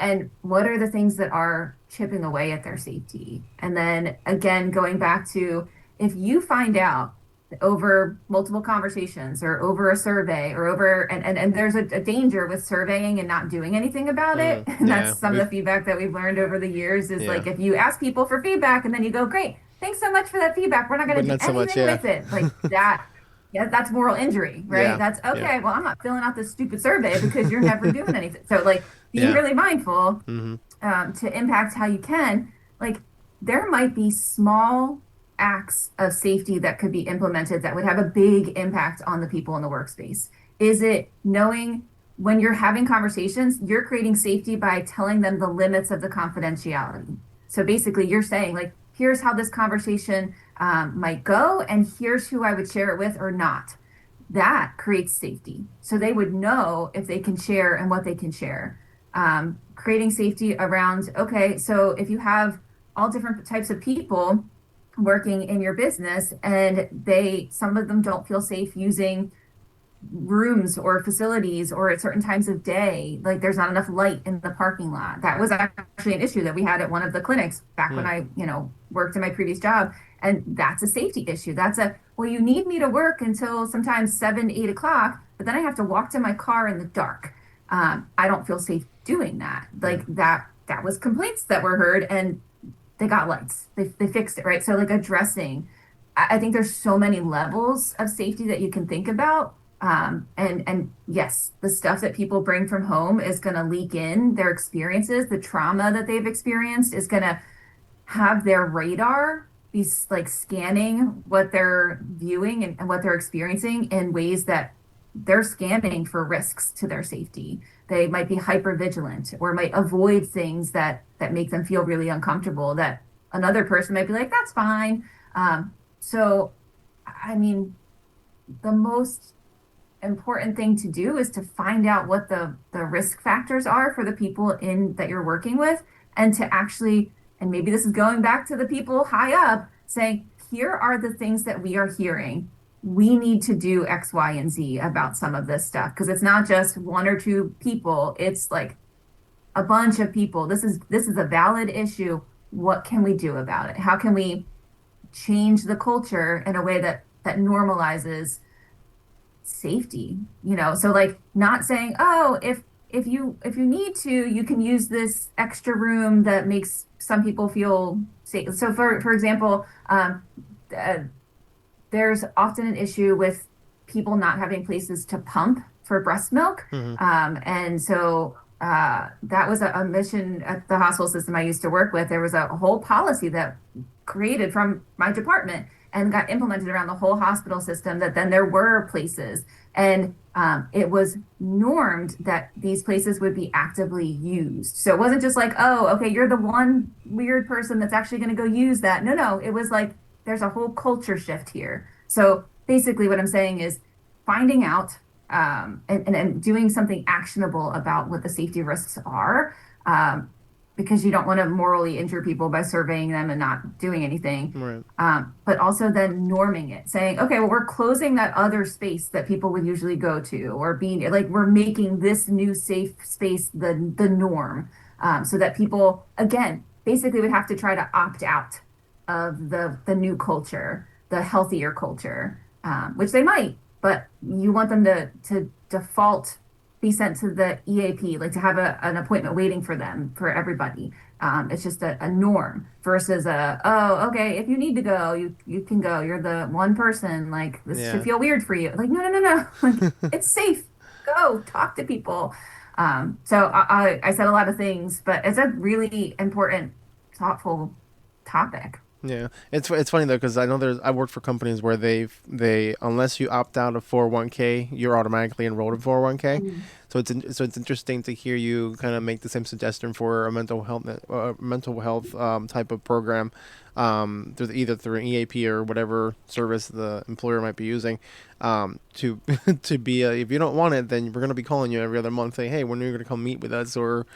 And what are the things that are chipping away at their safety? And then again, going back to, if you find out over multiple conversations or over a survey or over, and there's a danger with surveying and not doing anything about it. And that's some of the feedback that we've learned over the years is like, if you ask people for feedback and then you go, great, thanks so much for that feedback, we're not going to do anything with it. Like that. Yeah, that's moral injury, right? Yeah, that's okay. Well, I'm not filling out this stupid survey because you're never doing anything. So like being really mindful to impact how you can, like there might be small acts of safety that could be implemented that would have a big impact on the people in the workspace. Is it knowing when you're having conversations, you're creating safety by telling them the limits of the confidentiality. So basically you're saying like, here's how this conversation might go, and here's who I would share it with or not. That creates safety. So they would know if they can share and what they can share. Creating safety around, okay, so if you have all different types of people working in your business and some of them don't feel safe using rooms or facilities or at certain times of day, like there's not enough light in the parking lot. That was actually an issue that we had at one of the clinics back when I, worked in my previous job. And that's a safety issue. Well, you need me to work until sometimes 7, 8 o'clock, but then I have to walk to my car in the dark. I don't feel safe doing that. Like that was complaints that were heard, and they got lights. They fixed it, right? So like addressing, I think there's so many levels of safety that you can think about. And yes, the stuff that people bring from home is going to leak in their experiences. The trauma that they've experienced is going to have their radar be like scanning what they're viewing and what they're experiencing in ways that they're scanning for risks to their safety. They might be hyper vigilant or might avoid things that make them feel really uncomfortable that another person might be like, that's fine. So, I mean, the most important thing to do is to find out what the risk factors are for the people that you're working with, and to actually, and maybe this is going back to the people high up, saying, here are the things that we are hearing. We need to do X, Y, and Z about some of this stuff. Because it's not just one or two people, it's like a bunch of people. This is a valid issue. What can we do about it? How can we change the culture in a way that normalizes safety? So like not saying, oh, if you need to, you can use this extra room that makes some people feel safe. So for example, there's often an issue with people not having places to pump for breast milk. And so that was a mission at the hospital system I used to work with. There was a whole policy that created from my department. and got implemented around the whole hospital system, that then there were places, and it was normed that these places would be actively used. So it wasn't just like, oh, okay, you're the one weird person that's actually going to go use that. No, no, it was like there's a whole culture shift here. So basically, what I'm saying is finding out and doing something actionable about what the safety risks are, because you don't want to morally injure people by surveying them and not doing anything. Right. But also then norming it, saying, okay, well, we're closing that other space that people would usually go to, or being like, we're making this new safe space the norm, so that people, again, basically would have to try to opt out of the new culture, the healthier culture, which they might, but you want them to default be sent to the EAP, like to have an appointment waiting for them for everybody. It's just a norm versus oh, okay, if you need to go, you can go. You're the one person. Like this should Yeah. feel weird for you. Like no. Like it's safe. Go talk to people. So I said a lot of things, but it's a really important, thoughtful topic. Yeah, it's funny though because I know I worked for companies where they unless you opt out of 401k, you're automatically enrolled in 401k. Mm. So it's interesting to hear you kind of make the same suggestion for a mental health type of program, either through an EAP or whatever service the employer might be using, to to be if you don't want it, then we're gonna be calling you every other month saying, hey, when are you gonna come meet with us, or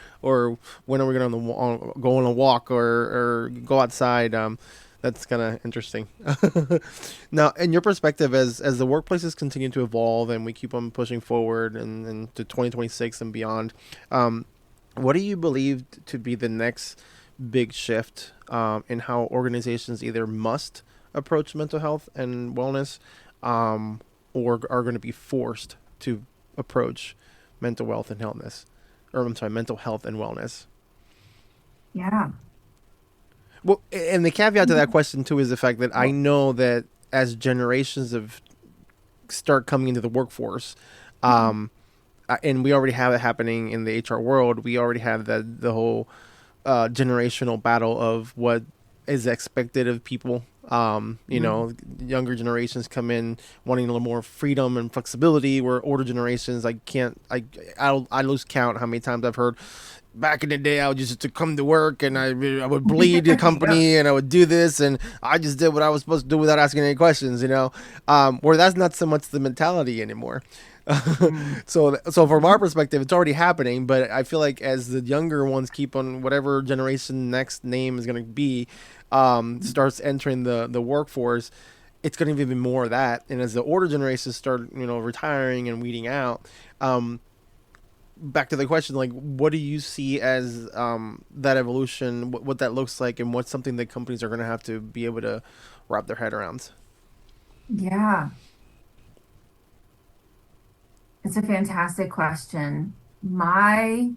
when are we gonna go on a walk or go outside. That's kind of interesting. Now, in your perspective, as the workplaces continue to evolve and we keep on pushing forward and to 2026 and beyond, what do you believe to be the next big shift in how organizations either must approach mental health and wellness, or are going to be forced to approach mental health and wellness, or I'm sorry, mental health and wellness? Yeah. Well, and the caveat to that question too is the fact that I know that as generations of start coming into the workforce, and we already have it happening in the HR world. We already have the whole generational battle of what is expected of people. Younger generations come in wanting a little more freedom and flexibility, where older generations, I lose count how many times I've heard, back in the day, I would just to come to work and I would bleed the company and I would do this and I just did what I was supposed to do without asking any questions, where that's not so much the mentality anymore. So from our perspective, it's already happening, but I feel like as the younger ones keep on, whatever generation next name is going to be, starts entering the workforce, it's going to be even more of that. And as the older generations start, retiring and weeding out, back to the question, like, what do you see as that evolution, what that looks like, and what's something that companies are going to have to be able to wrap their head around? Yeah. It's a fantastic question. My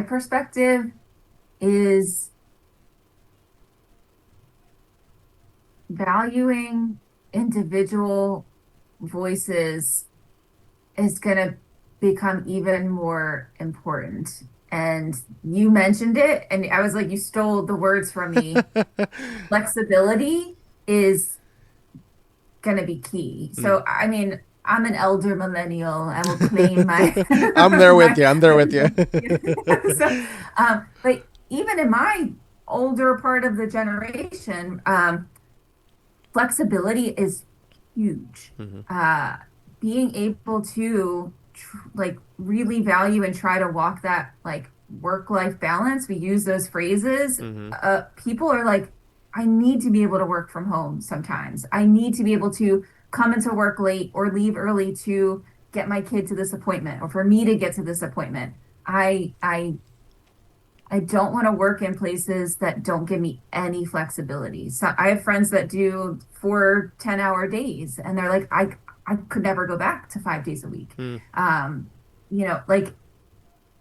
perspective is valuing individual voices is going to become even more important. And you mentioned it, and I was like, you stole the words from me. Flexibility is going to be key. So, I mean, I'm an elder millennial. I will claim my. I'm there with my, you. I'm there with you. so, but even in my older part of the generation, flexibility is huge. Being able to really value and try to walk that like work-life balance. We use those phrases. People are like, I need to be able to work from home sometimes. I need to be able to come into work late or leave early to get my kid to this appointment or for me to get to this appointment. I don't want to work in places that don't give me any flexibility. So I have friends that do 4 10-hour days and they're like, I could never go back to 5 days a week. Like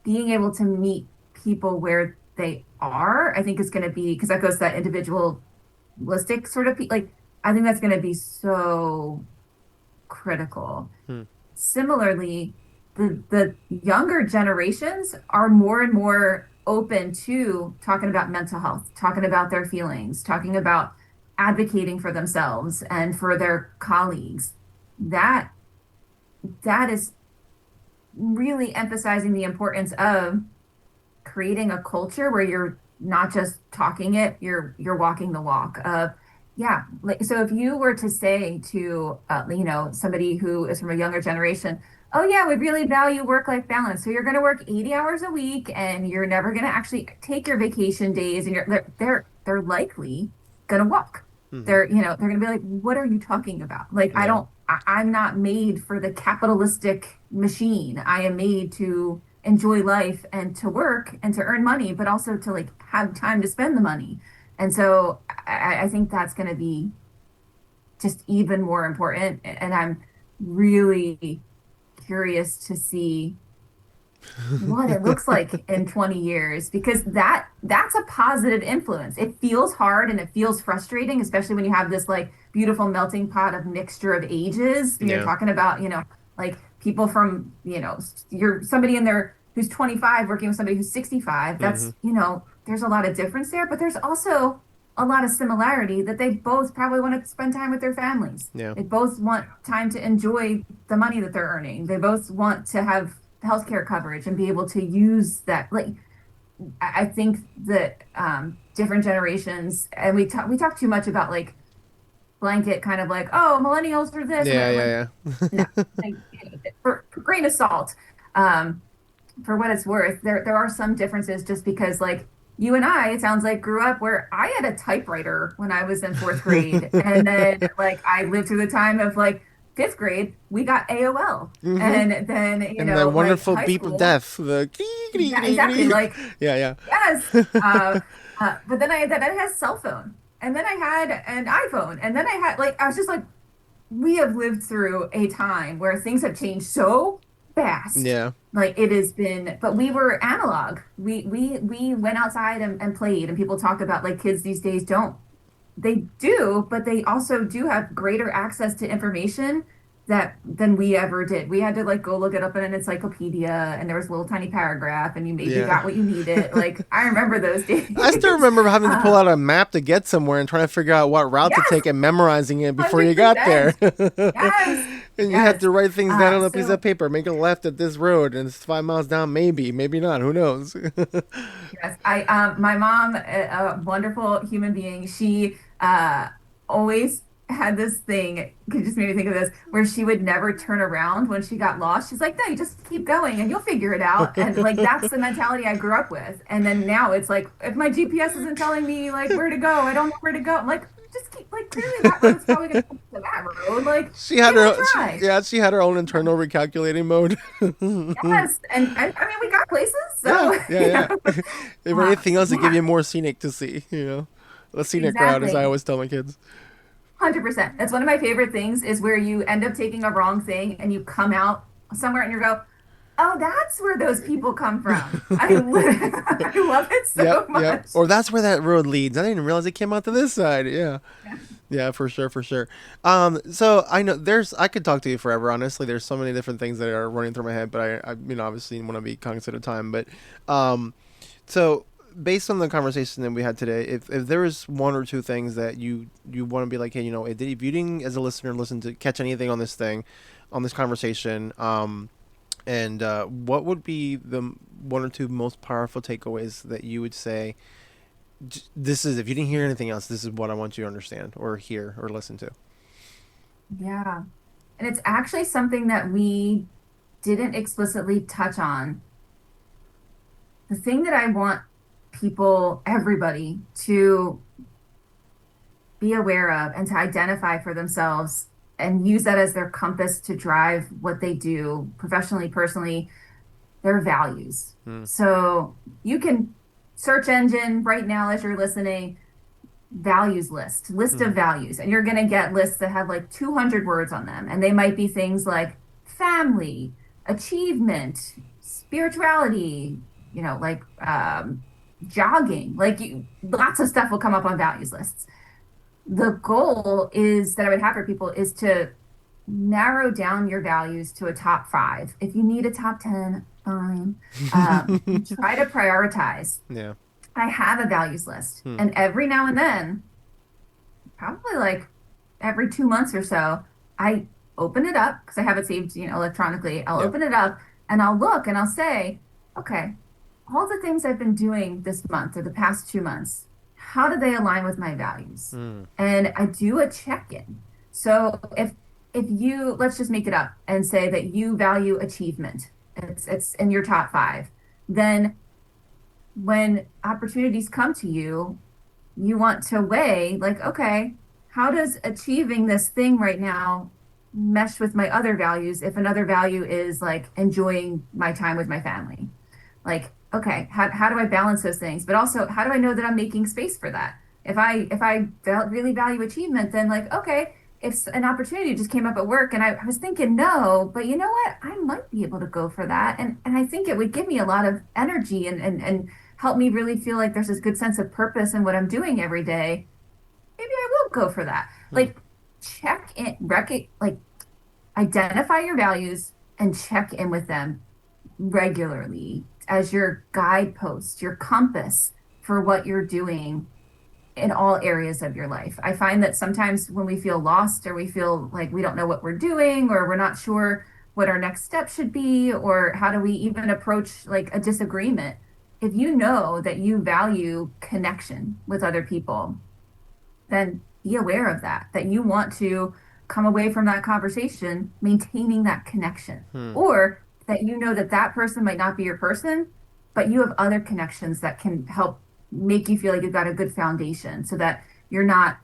being able to meet people where they are, I think is going to be, because that goes to that individualistic sort of, like, I think that's going to be so critical. Similarly, the younger generations are more and more open to talking about mental health, talking about their feelings, talking about advocating for themselves and for their colleagues. That is really emphasizing the importance of creating a culture where you're not just talking it, you're walking the walk of, yeah. Like, so if you were to say to, somebody who is from a younger generation, oh yeah, we really value work-life balance. So you're going to work 80 hours a week and you're never going to actually take your vacation days, and they're likely going to walk. They're going to be like, what are you talking about? Like, Yeah. I'm not made for the capitalistic machine. I am made to enjoy life and to work and to earn money, but also to like have time to spend the money. And so I think that's going to be just even more important. And I'm really curious to see what it looks like in 20 years, because that's a positive influence. It feels hard and it feels frustrating, especially when you have this like beautiful melting pot of mixture of ages. And you're Yeah. talking about, like people from, you're somebody in there who's 25 working with somebody who's 65. Mm-hmm. That's, there's a lot of difference there, but there's also a lot of similarity that they both probably want to spend time with their families. Yeah. They both want time to enjoy the money that they're earning. They both want to have healthcare coverage and be able to use that. Like, I think that different generations, and we talk too much about like blanket kind of like, oh, millennials are this. Yeah. And like, Yeah. Yeah. no, like, for grain of salt, for what it's worth, there are some differences, just because like you and I, it sounds like, grew up where I had a typewriter when I was in fourth grade. And then like I lived through the time of like fifth grade, we got AOL. Mm-hmm. And then, And the like wonderful high beep of school. death. The Yeah, exactly. Like, yeah. yes. Yeah. But then I had a cell phone, and then I had an iPhone, and then I had like, I was just like, we have lived through a time where things have changed so fast. Yeah. Like it has been, but we were analog. We went outside and played, and people talk about like kids these days don't. They do, but they also do have greater access to information than we ever did. We had to like go look it up in an encyclopedia, and there was a little tiny paragraph, and you maybe Yeah. got what you needed. Like I remember those days. I still remember having to pull out a map to get somewhere and trying to figure out what route to Yes, take and memorizing it before you got there. 100%. Yes, And you had yes. to write things down on a piece So of paper. Make a left at this road, and it's 5 miles down. Maybe, maybe not. Who knows? yes, my mom, a wonderful human being, she always had this thing, could just made me think of this, where she would never turn around when she got lost. She's like, no, you just keep going and you'll figure it out. And like that's the mentality I grew up with. And then now it's like, if my GPS isn't telling me like where to go, I don't know where to go. I'm like, just keep, like, clearly that road's probably gonna come to that road. Like, She had give it her, a try. she had her own internal recalculating mode. Yes, and I mean we got places, Yeah, so yeah. If anything else, to give yeah, you more scenic to see, the scenic route, as I exactly. always tell my kids. 100%. That's one of my favorite things, is where you end up taking a wrong thing and you come out somewhere and you go, oh, that's where those people come from. I love it so Yep, yep. much. Or that's where that road leads. I didn't realize it came out to this side. Yeah. Yeah, for sure, for sure. So I know I could talk to you forever. Honestly, there's so many different things that are running through my head, but I obviously want to be cognizant of time. But, so based on the conversation that we had today, if there is one or two things that you want to be like, hey, if you didn't, as a listener, listen to catch anything on this conversation, and what would be the one or two most powerful takeaways that you would say? This is, if you didn't hear anything else, this is what I want you to understand or hear or listen to. Yeah. And it's actually something that we didn't explicitly touch on. The thing that I want people, everybody, to be aware of and to identify for themselves and use that as their compass to drive what they do professionally, personally, their values. Hmm. So you can search engine right now as you're listening, list of values, and you're going to get lists that have like 200 words on them. And they might be things like family, achievement, spirituality, like jogging, like lots of stuff will come up on values lists. The goal is that I would have for people is to narrow down your values to a top 5. If you need a top 10, fine. Try to prioritize. Yeah. I have a values list, and every now and then probably like every 2 months or so, I open it up because I have it saved, electronically. I'll Yeah. open it up and I'll look and I'll say, okay, all the things I've been doing this month or the past 2 months, how do they align with my values? Mm. And I do a check-in. So if you let's just make it up and say that you value achievement, it's in your top five, then when opportunities come to you, you want to weigh like, okay, how does achieving this thing right now mesh with my other values? If another value is like enjoying my time with my family, like, okay, how do I balance those things? But also, how do I know that I'm making space for that? If I really value achievement, then like, okay, if an opportunity just came up at work and I was thinking no, but you know what? I might be able to go for that. And I think it would give me a lot of energy and help me really feel like there's this good sense of purpose in what I'm doing every day. Maybe I will go for that. Mm. Like check in, like identify your values and check in with them regularly as your guidepost, your compass for what you're doing in all areas of your life. I find that sometimes when we feel lost or we feel like we don't know what we're doing or we're not sure what our next step should be or how do we even approach like a disagreement, if you know that you value connection with other people, then be aware of that, that you want to come away from that conversation maintaining that connection. Mm. Or that you know that that person might not be your person, but you have other connections that can help make you feel like you've got a good foundation so that you're not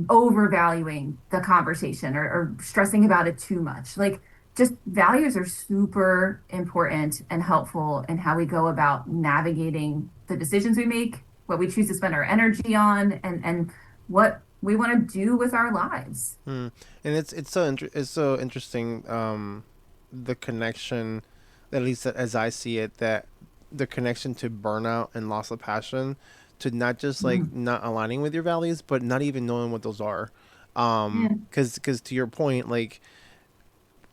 overvaluing the conversation or stressing about it too much. Like, just values are super important and helpful in how we go about navigating the decisions we make, what we choose to spend our energy on, and what we want to do with our lives. Mm. And it's so interesting, the connection, at least as I see it, that the connection to burnout and loss of passion, to not just like Mhm. not aligning with your values, but not even knowing what those are. Yeah. Because to your point, like,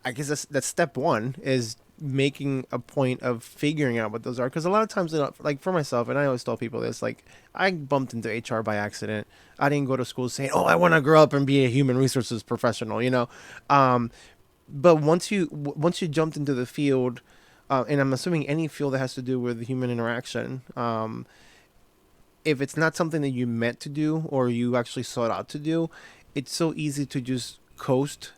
I guess that's step one, is making a point of figuring out what those are. Because a lot of times, like for myself, and I always tell people this, like I bumped into HR by accident. I didn't go to school saying, "Oh, I want to grow up and be a human resources professional," you know. Um, but once you jumped into the field, and I'm assuming any field that has to do with human interaction, if it's not something that you meant to do or you actually sought out to do, it's so easy to just coast,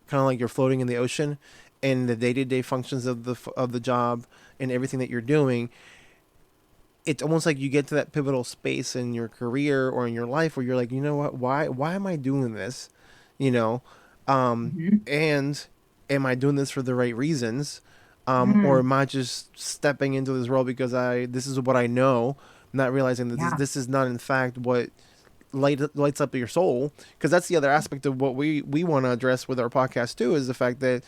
kind of like you're floating in the ocean, and the day-to-day functions of the job and everything that you're doing. It's almost like you get to that pivotal space in your career or in your life where you're like, you know what, why am I doing this, you know, Mhm. and am I doing this for the right reasons, or Mm, am I just stepping into this role because I this is what I know, not realizing that yeah. this is not in fact what lights up your soul. Because that's the other aspect of what we want to address with our podcast too, is the fact that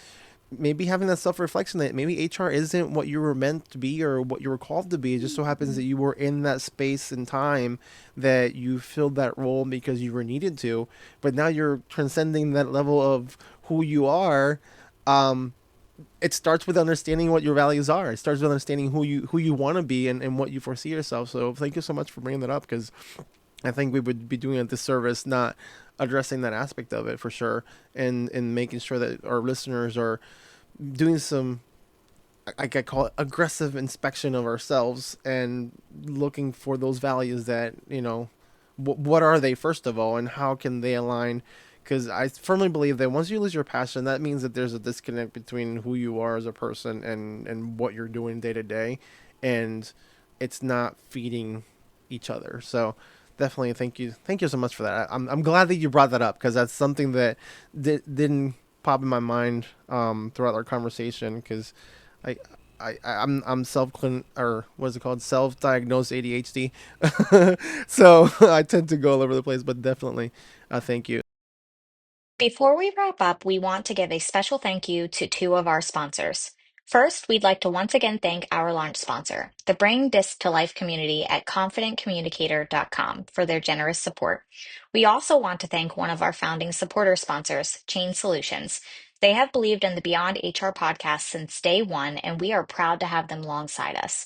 maybe having that self-reflection that maybe HR isn't what you were meant to be or what you were called to be. It just so happens that you were in that space and time that you filled that role because you were needed to, but now you're transcending that level of who you are. um it starts with understanding what your values are. It starts with understanding who you want to be, and what you foresee yourself. So thank you so much for bringing that up, because I think we would be doing a disservice not addressing that aspect of it for sure, and making sure that our listeners are doing some, I call it aggressive inspection of ourselves, and looking for those values that, you know, what are they first of all, and how can they align. Because I firmly believe that once you lose your passion, that means that there's a disconnect between who you are as a person and what you're doing day to day, and it's not feeding each other. So definitely thank you so much for that. I'm glad that you brought that up, because that's something that didn't pop in my mind throughout our conversation, because I I'm self or what is it called, self-diagnosed ADHD. So I tend to go all over the place, but definitely thank you. Before we wrap up, we want to give a special thank you to two of our sponsors. First, we'd like to once again thank our launch sponsor, the Bring Disc to Life community at confidentcommunicator.com, for their generous support. We also want to thank one of our founding supporter sponsors, Chain Solutions. They have believed in the Beyond HR podcast since day one, and we are proud to have them alongside us.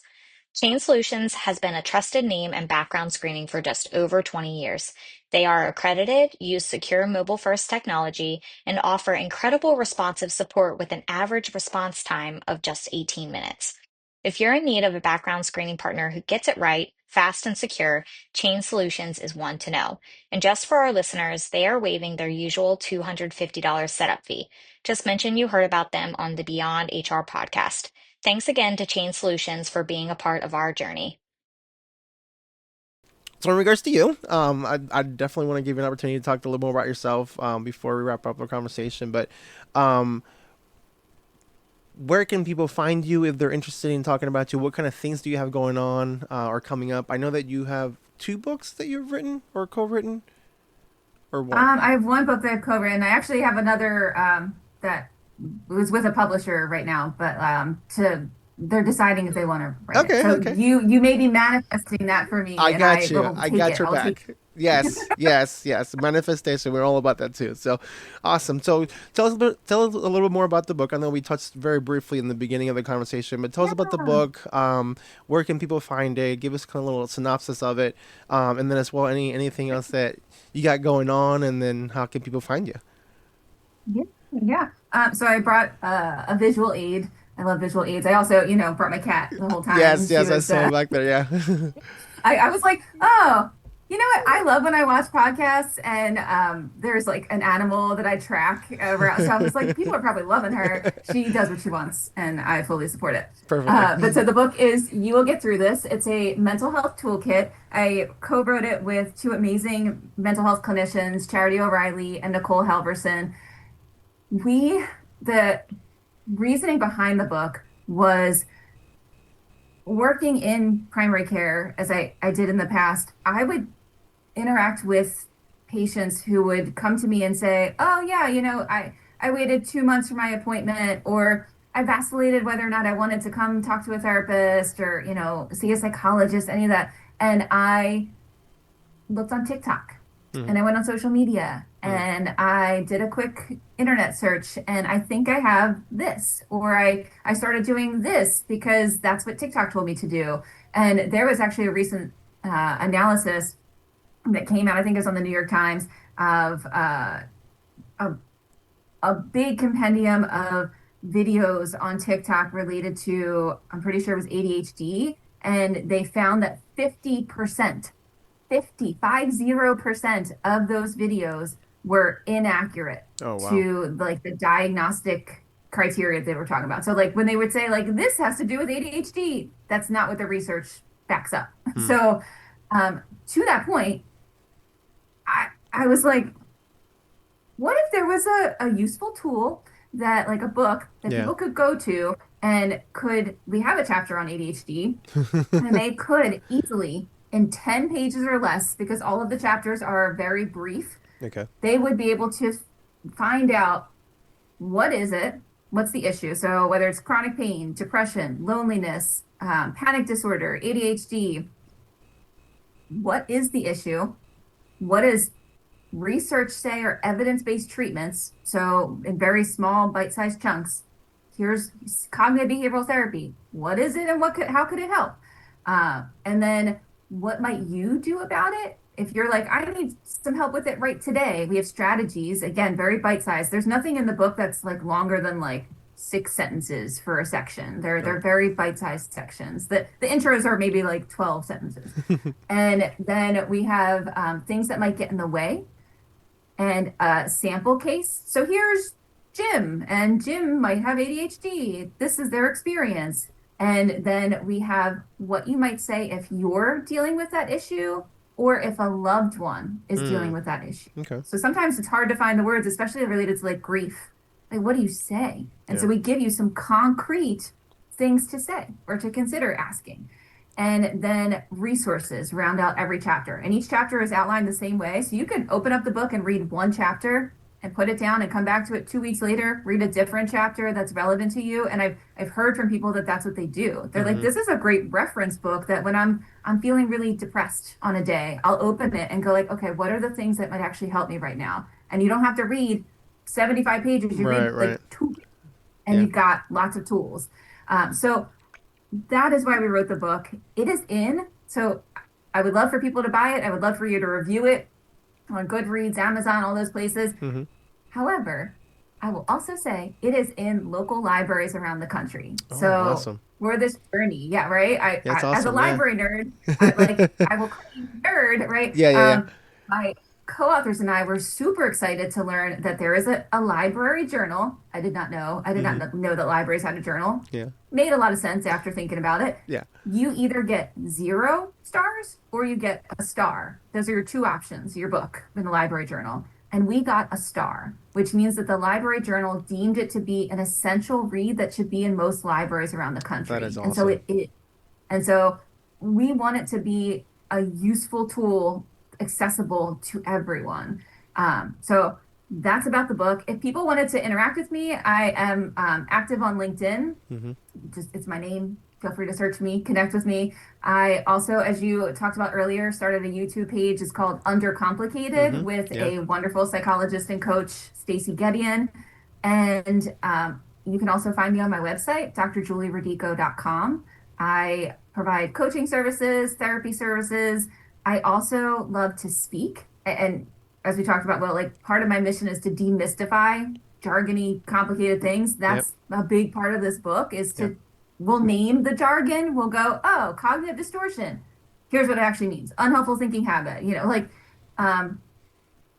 Chain Solutions has been a trusted name and background screening for just over 20 years. They are accredited, use secure mobile first technology, and offer incredible responsive support with an average response time of just 18 minutes. If you're in need of a background screening partner who gets it right, fast and secure, Chain Solutions is one to know. And just for our listeners, they are waiving their usual $250 setup fee. Just mention you heard about them on the Beyond HR podcast. Thanks again to Chain Solutions for being a part of our journey. So in regards to you, I definitely want to give you an opportunity to talk a little more about yourself before we wrap up our conversation. But where can people find you if they're interested in talking about you? What kind of things do you have going on or coming up? I know that you have 2 books that you've written or co-written, or one. I have one book that I've co-written. I actually have another that was with a publisher right now, but they're deciding if they want to write Okay, it. So okay. you may be manifesting that for me. I and got you. will I take got it. your I'll take back. Yes, yes, yes. Manifestation. We're all about that too. So, awesome. So, tell us a little bit more about the book. I know we touched very briefly in the beginning of the conversation, but tell us about the Yeah. book. Where can people find it? Give us kind of a little synopsis of it, and then as well anything else that you got going on, and then how can people find you? Yeah, yeah. So I brought a visual aid. I love visual aids. I also, brought my cat the whole time. Yes, She yes, I was, saw back there. Yeah. I was like, oh, you know what? I love when I watch podcasts and there's like an animal that I track around. So I was like, people are probably loving her. She does what she wants, and I fully support it. Perfectly. But so the book is You Will Get Through This. It's a mental health toolkit. I co-wrote it with 2 amazing mental health clinicians, Charity O'Reilly and Nicole Halverson. The reasoning behind the book was working in primary care as I did in the past. I would interact with patients who would come to me and say, oh yeah, I waited 2 months for my appointment, or I vacillated whether or not I wanted to come talk to a therapist or, see a psychologist, any of that. And I looked on TikTok and I went on social media and I did a quick internet search and I think I have this, or I started doing this because that's what TikTok told me to do. And there was actually a recent analysis that came out, I think it was on the New York Times, of a big compendium of videos on TikTok related to, I'm pretty sure it was ADHD. And they found that 50% of those videos were inaccurate Oh wow. to like the diagnostic criteria they were talking about. So like when they would say like this has to do with ADHD, that's not what the research backs up. So to that point, I was like, what if there was a useful tool that like a book that Yeah. people could go to and we have a chapter on ADHD and they could easily in 10 pages or less, because all of the chapters are very brief, Okay. they would be able to find out what is it, what's the issue. So whether it's chronic pain, depression, loneliness, panic disorder, ADHD, what is the issue? What does research say are evidence-based treatments? So in very small bite-sized chunks, here's cognitive behavioral therapy. What is it and how could it help? And then what might you do about it? If you're like, I need some help with it right today, we have strategies, again, very bite-sized. There's nothing in the book that's like longer than like 6 sentences for a section. They're very bite-sized sections. The intros are maybe like 12 sentences. And then we have things that might get in the way and a sample case. So here's Jim, and Jim might have ADHD. This is their experience. And then we have what you might say if you're dealing with that issue or if a loved one is dealing with that issue. Okay. So sometimes it's hard to find the words, especially related to like grief. Like, what do you say? And so we give you some concrete things to say or to consider asking. And then resources round out every chapter. And each chapter is outlined the same way. So you could open up the book and read one chapter and put it down and come back to it 2 weeks later, read a different chapter that's relevant to you. And I've heard from people that that's what they do. They're like, this is a great reference book that when I'm feeling really depressed on a day, I'll open it and go like, okay, what are the things that might actually help me right now? And you don't have to read 75 pages. You read like 2 and you've got lots of tools. So that is why we wrote the book. It is in, so I would love for people to buy it. I would love for you to review it on Goodreads, Amazon, all those places. Mm-hmm. However, I will also say it is in local libraries around the country. Oh, So awesome. we're this journey. Yeah, right? That's I as a awesome, yeah. library nerd, I will call you nerd, right? Yeah. My co-authors and I were super excited to learn that there is a library journal. I did not know. I did not know that libraries had a journal. Yeah. Made a lot of sense after thinking about it. Yeah. You either get 0 stars or you get a star. Those are your two options, your book in the library journal. And we got a star, which means that the library journal deemed it to be an essential read that should be in most libraries around the country. That is And so and so we want it to be a useful tool, accessible to everyone. So that's about the book. If people wanted to interact with me, I am active on LinkedIn. Just it's my name. Feel free to search me, connect with me. I also, as you talked about earlier, started a YouTube page. It's called Undercomplicated with a wonderful psychologist and coach, Stacey Gedian. And you can also find me on my website, drjulieradico.com. I provide coaching services, therapy services. I also love to speak. And as we talked about, well, like part of my mission is to demystify jargony, complicated things. That's a big part of this book is to we'll name the jargon. We'll go, oh, cognitive distortion. Here's what it actually means. Unhelpful thinking habit.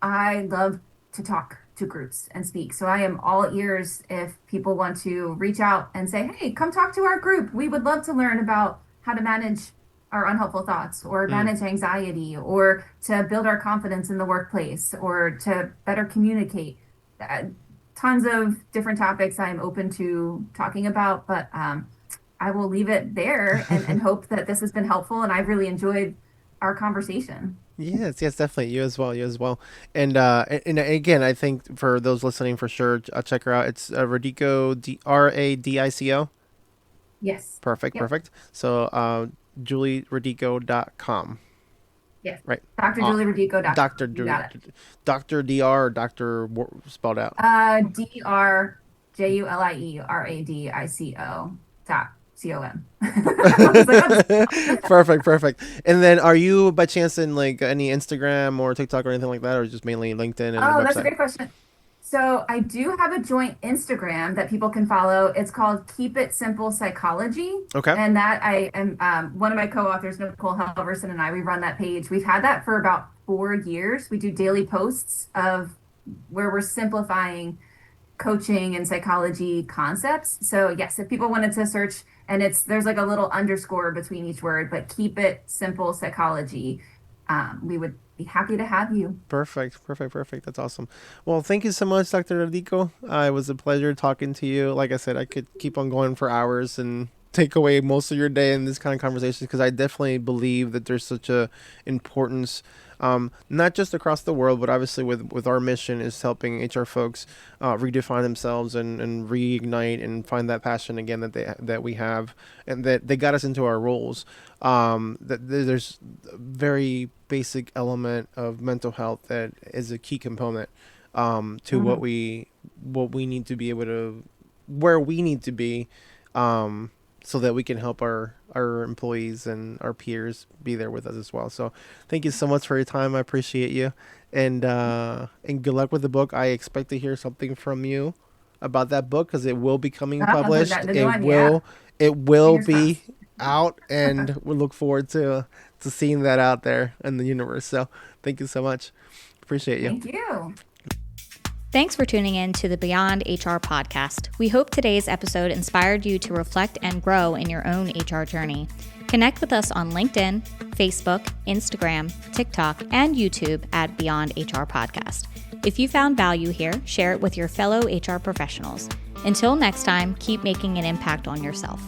I love to talk to groups and speak. So I am all ears if people want to reach out and say, hey, come talk to our group. We would love to learn about how to manage our unhelpful thoughts or manage anxiety or to build our confidence in the workplace or to better communicate. Tons of different topics I'm open to talking about, but I will leave it there and hope that this has been helpful. And I've really enjoyed our conversation. Yes, definitely. You as well. And again, I think for those listening, for sure, check her out. It's Radico, Radico. Yes. Perfect. So, JulieRadico.com. Yes. Right. DrJulieRadico.com. Dr. Dr. DR or Dr. spelled out. DrJulieradico.com. Perfect. And then are you by chance in like any Instagram or TikTok or anything like that, or just mainly LinkedIn and Oh, website? that's a great question. So I do have a joint Instagram that people can follow. It's called Keep It Simple Psychology. Okay. And that I am one of my co-authors, Nicole Halverson, and I, we run that page. We've had that for about 4 years. We do daily posts of where we're simplifying coaching and psychology concepts. So yes, if people wanted to search, and there's like a little underscore between each word, but Keep It Simple Psychology. We would be happy to have you. Perfect. That's awesome. Well, thank you so much, Dr. Radico. It was a pleasure talking to you. Like I said, I could keep on going for hours and take away most of your day in this kind of conversation, because I definitely believe that there's such a importance, not just across the world, but obviously with our mission is helping HR folks redefine themselves and reignite and find that passion again that we have and that they got us into our roles. That there's a very basic element of mental health that is a key component to what we need to be able to, where we need to be, so that we can help our employees and our peers be there with us as well. So thank you so much for your time. I appreciate you. And good luck with the book. I expect to hear something from you about that book, because it will be coming published. It will be out, and we look forward to seeing that out there in the universe. So thank you so much. Appreciate you. Thank you. Thanks for tuning in to the Beyond HR podcast. We hope today's episode inspired you to reflect and grow in your own HR journey. Connect with us on LinkedIn, Facebook, Instagram, TikTok, and YouTube at Beyond HR Podcast. If you found value here, share it with your fellow HR professionals. Until next time, keep making an impact on yourself.